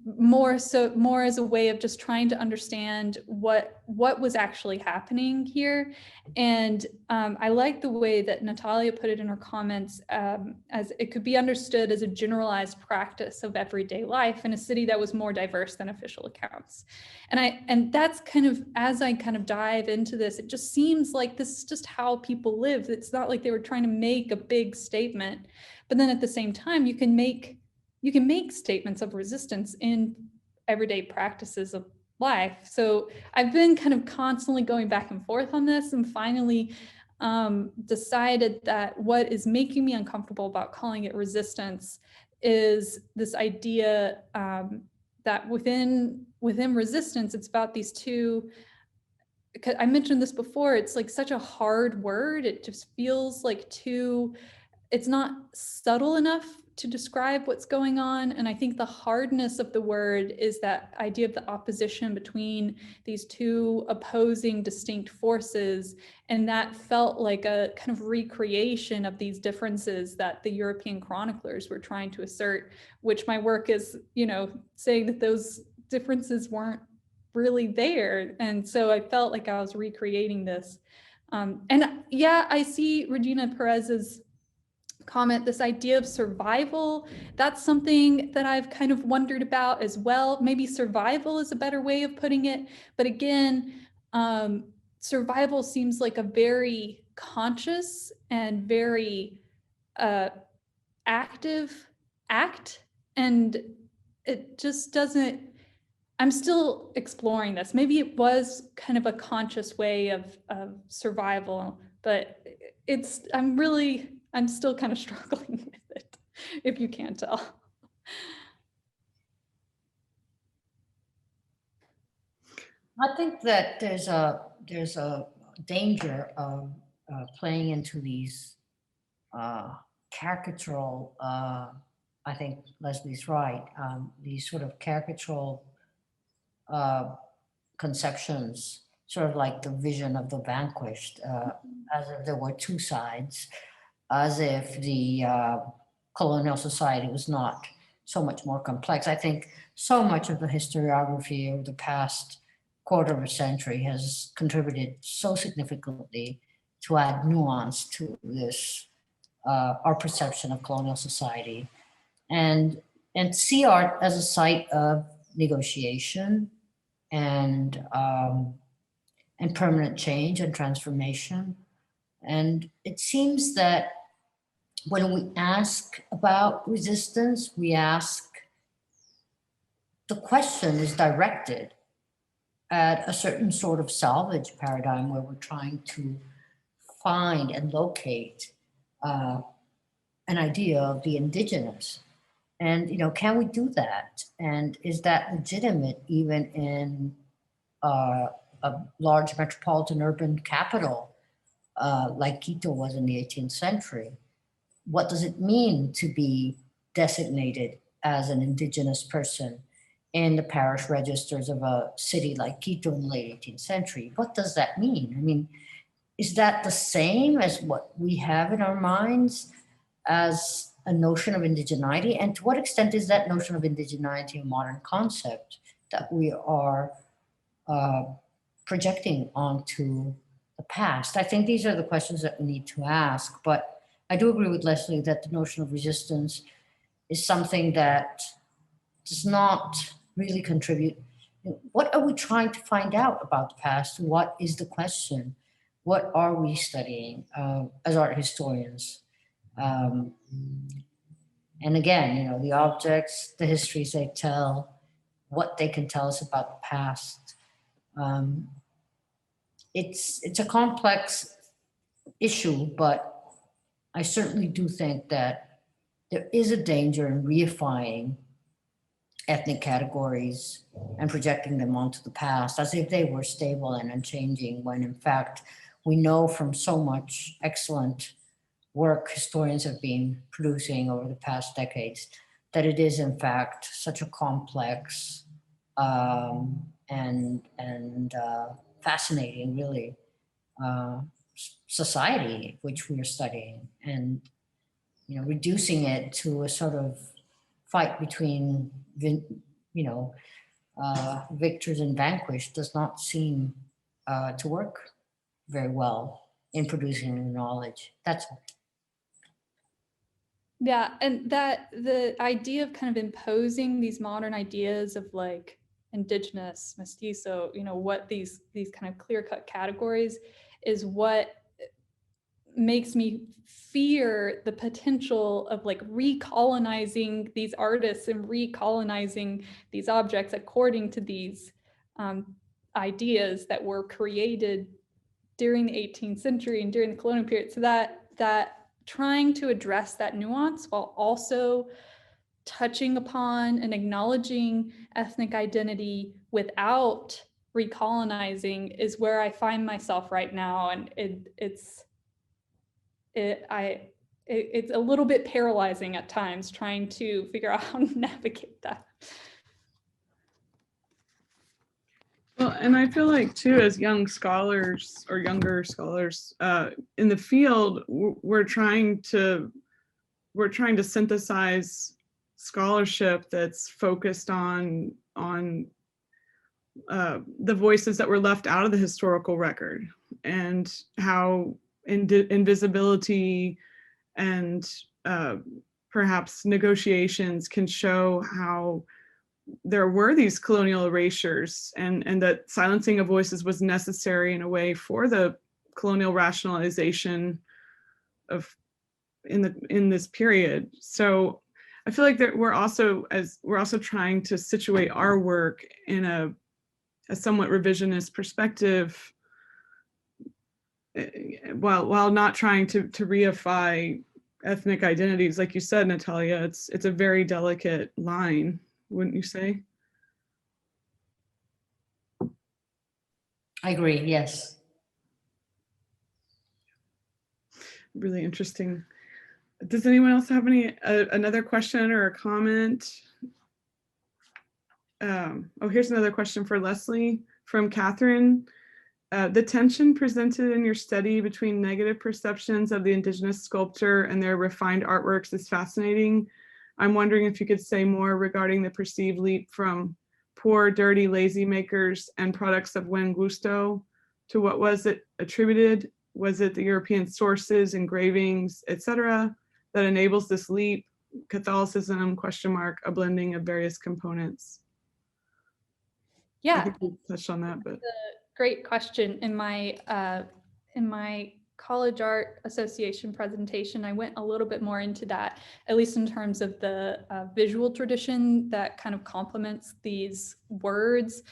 more as a way of just trying to understand what was actually happening here. And I like the way that Natalia put it in her comments, as it could be understood as a generalized practice of everyday life in a city that was more diverse than official accounts. And that's kind of, as I kind of dive into this, it just seems like this is just how people live. It's not like they were trying to make a big statement, but then at the same time, you can make statements of resistance in everyday practices of life. So I've been kind of constantly going back and forth on this, and finally decided that what is making me uncomfortable about calling it resistance is this idea that within resistance, it's about these two, I mentioned this before, it's like such a hard word. It just feels like it's not subtle enough to describe what's going on. And I think the hardness of the word is that idea of the opposition between these two opposing distinct forces. And that felt like a kind of recreation of these differences that the European chroniclers were trying to assert, which my work is, saying that those differences weren't really there. And so I felt like I was recreating this. And yeah, I see Regina Perez's comment, this idea of survival. That's something that I've kind of wondered about as well. Maybe survival is a better way of putting it. But again, survival seems like a very conscious and very active act. And it just doesn't, I'm still exploring this. Maybe it was kind of a conscious way of survival, but I'm still kind of struggling with it, if you can't tell. I think that there's a danger of playing into these caricatural I think Leslie's right. These sort of caricatural conceptions, sort of like the vision of the vanquished, as if there were two sides, as if the colonial society was not so much more complex. I think so much of the historiography of the past quarter of a century has contributed so significantly to add nuance to this, our perception of colonial society, and see art as a site of negotiation and permanent change and transformation. And it seems that when we ask about resistance, we ask, the question is directed at a certain sort of salvage paradigm where we're trying to find and locate an idea of the indigenous. And, can we do that? And is that legitimate even in a large metropolitan urban capital like Quito was in the 18th century? What does it mean to be designated as an indigenous person in the parish registers of a city like Quito in the late 18th century? What does that mean? I mean, is that the same as what we have in our minds as a notion of indigeneity? And to what extent is that notion of indigeneity a modern concept that we are projecting onto the past? I think these are the questions that we need to ask, but I do agree with Leslie that the notion of resistance is something that does not really contribute. What are we trying to find out about the past? What is the question? What are we studying as art historians? And again, the objects, the histories they tell, what they can tell us about the past. It's a complex issue, but I certainly do think that there is a danger in reifying ethnic categories and projecting them onto the past as if they were stable and unchanging, when in fact, we know from so much excellent work historians have been producing over the past decades that it is in fact such a complex and fascinating, really, society which we are studying, and reducing it to a sort of fight between victors and vanquished does not seem to work very well in producing new knowledge. That's all. Yeah, and that the idea of kind of imposing these modern ideas of like indigenous, mestizo, what these kind of clear-cut categories is what makes me fear the potential of like recolonizing these artists and recolonizing these objects according to these ideas that were created during the 18th century and during the colonial period. So that trying to address that nuance while also touching upon and acknowledging ethnic identity without recolonizing is where I find myself right now, and it's a little bit paralyzing at times trying to figure out how to navigate that. Well, and I feel like too, as young scholars or younger scholars in the field, we're trying to synthesize scholarship that's focused on the voices that were left out of the historical record, and how invisibility and perhaps negotiations can show how there were these colonial erasures, and that silencing of voices was necessary in a way for the colonial rationalization of in this period. So I feel like that we're also trying to situate our work in a somewhat revisionist perspective, while not trying to reify ethnic identities. Like you said, Natalia, it's a very delicate line, wouldn't you say? I agree, yes. Really interesting. Does anyone else have another question or a comment? Oh, here's another question for Leslie from Katherine. The tension presented in your study between negative perceptions of the indigenous sculptor and their refined artworks is fascinating. I'm wondering if you could say more regarding the perceived leap from poor, dirty, lazy makers and products of buen gusto to what was it attributed? Was it the European sources, engravings, etc., that enables this leap? Catholicism, question mark, a blending of various components. I Yeah, think we touched on that, but great question. In my College Art Association presentation, I went a little bit more into that, at least in terms of the visual tradition that kind of complements these words,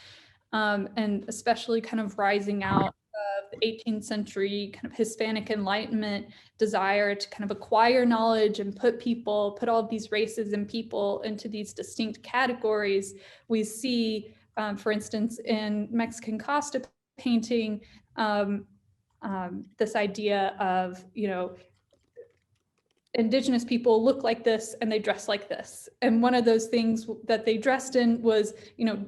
and especially kind of rising out of the 18th century kind of Hispanic Enlightenment desire to kind of acquire knowledge and put all of these races and people into these distinct categories. We see, for instance, in Mexican Costa painting, this idea of, indigenous people look like this and they dress like this. And one of those things that they dressed in was,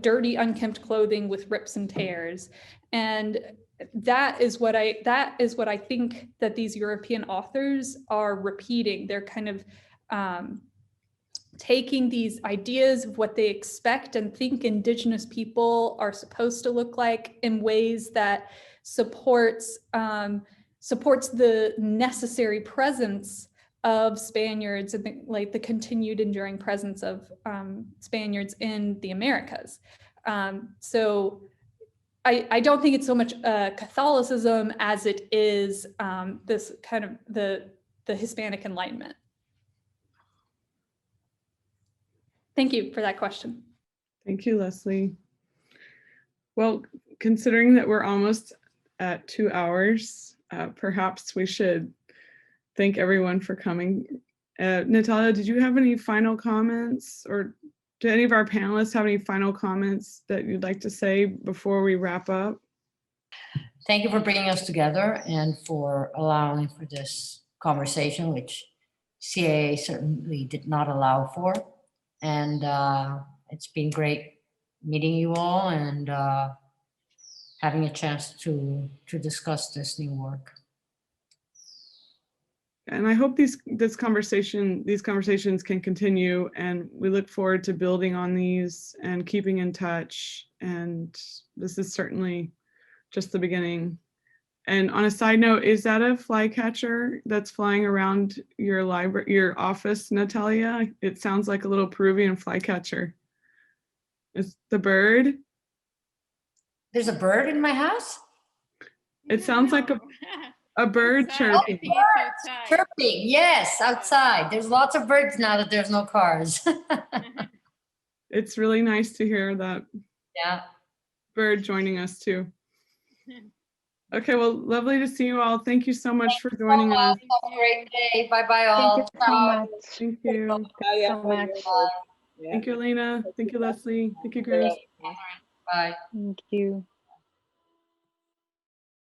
dirty, unkempt clothing with rips and tears. And that is what I think that these European authors are repeating. They're kind of taking these ideas of what they expect and think indigenous people are supposed to look like in ways that supports the necessary presence of Spaniards and the continued enduring presence of Spaniards in the Americas. So I don't think it's so much Catholicism as it is this kind of the Hispanic Enlightenment. Thank you for that question. thank you, Leslie. Well, considering that we're almost at 2 hours, perhaps we should thank everyone for coming. Natalia, did you have any final comments, or do any of our panelists have any final comments that you'd like to say before we wrap up? Thank you for bringing us together and for allowing for this conversation, which CLAA certainly did not allow for. And it's been great meeting you all and having a chance to discuss this new work. And I hope these conversations can continue, and we look forward to building on these and keeping in touch. And this is certainly just the beginning. And on a side note, is that a flycatcher that's flying around your library, your office, Natalia? It sounds like a little Peruvian flycatcher. Is the bird? There's a bird in my house? It sounds like a bird chirping. Chirping, yes, outside. There's lots of birds now that there's no cars. It's really nice to hear that bird joining us too. Okay, well, lovely to see you all. Thank you so much for joining us. Have a great day. Bye-bye all. Thank you so much. Thank you. So much. Thank you, Elena. Thank you, Leslie. Thank you, Grace. Bye. Thank you.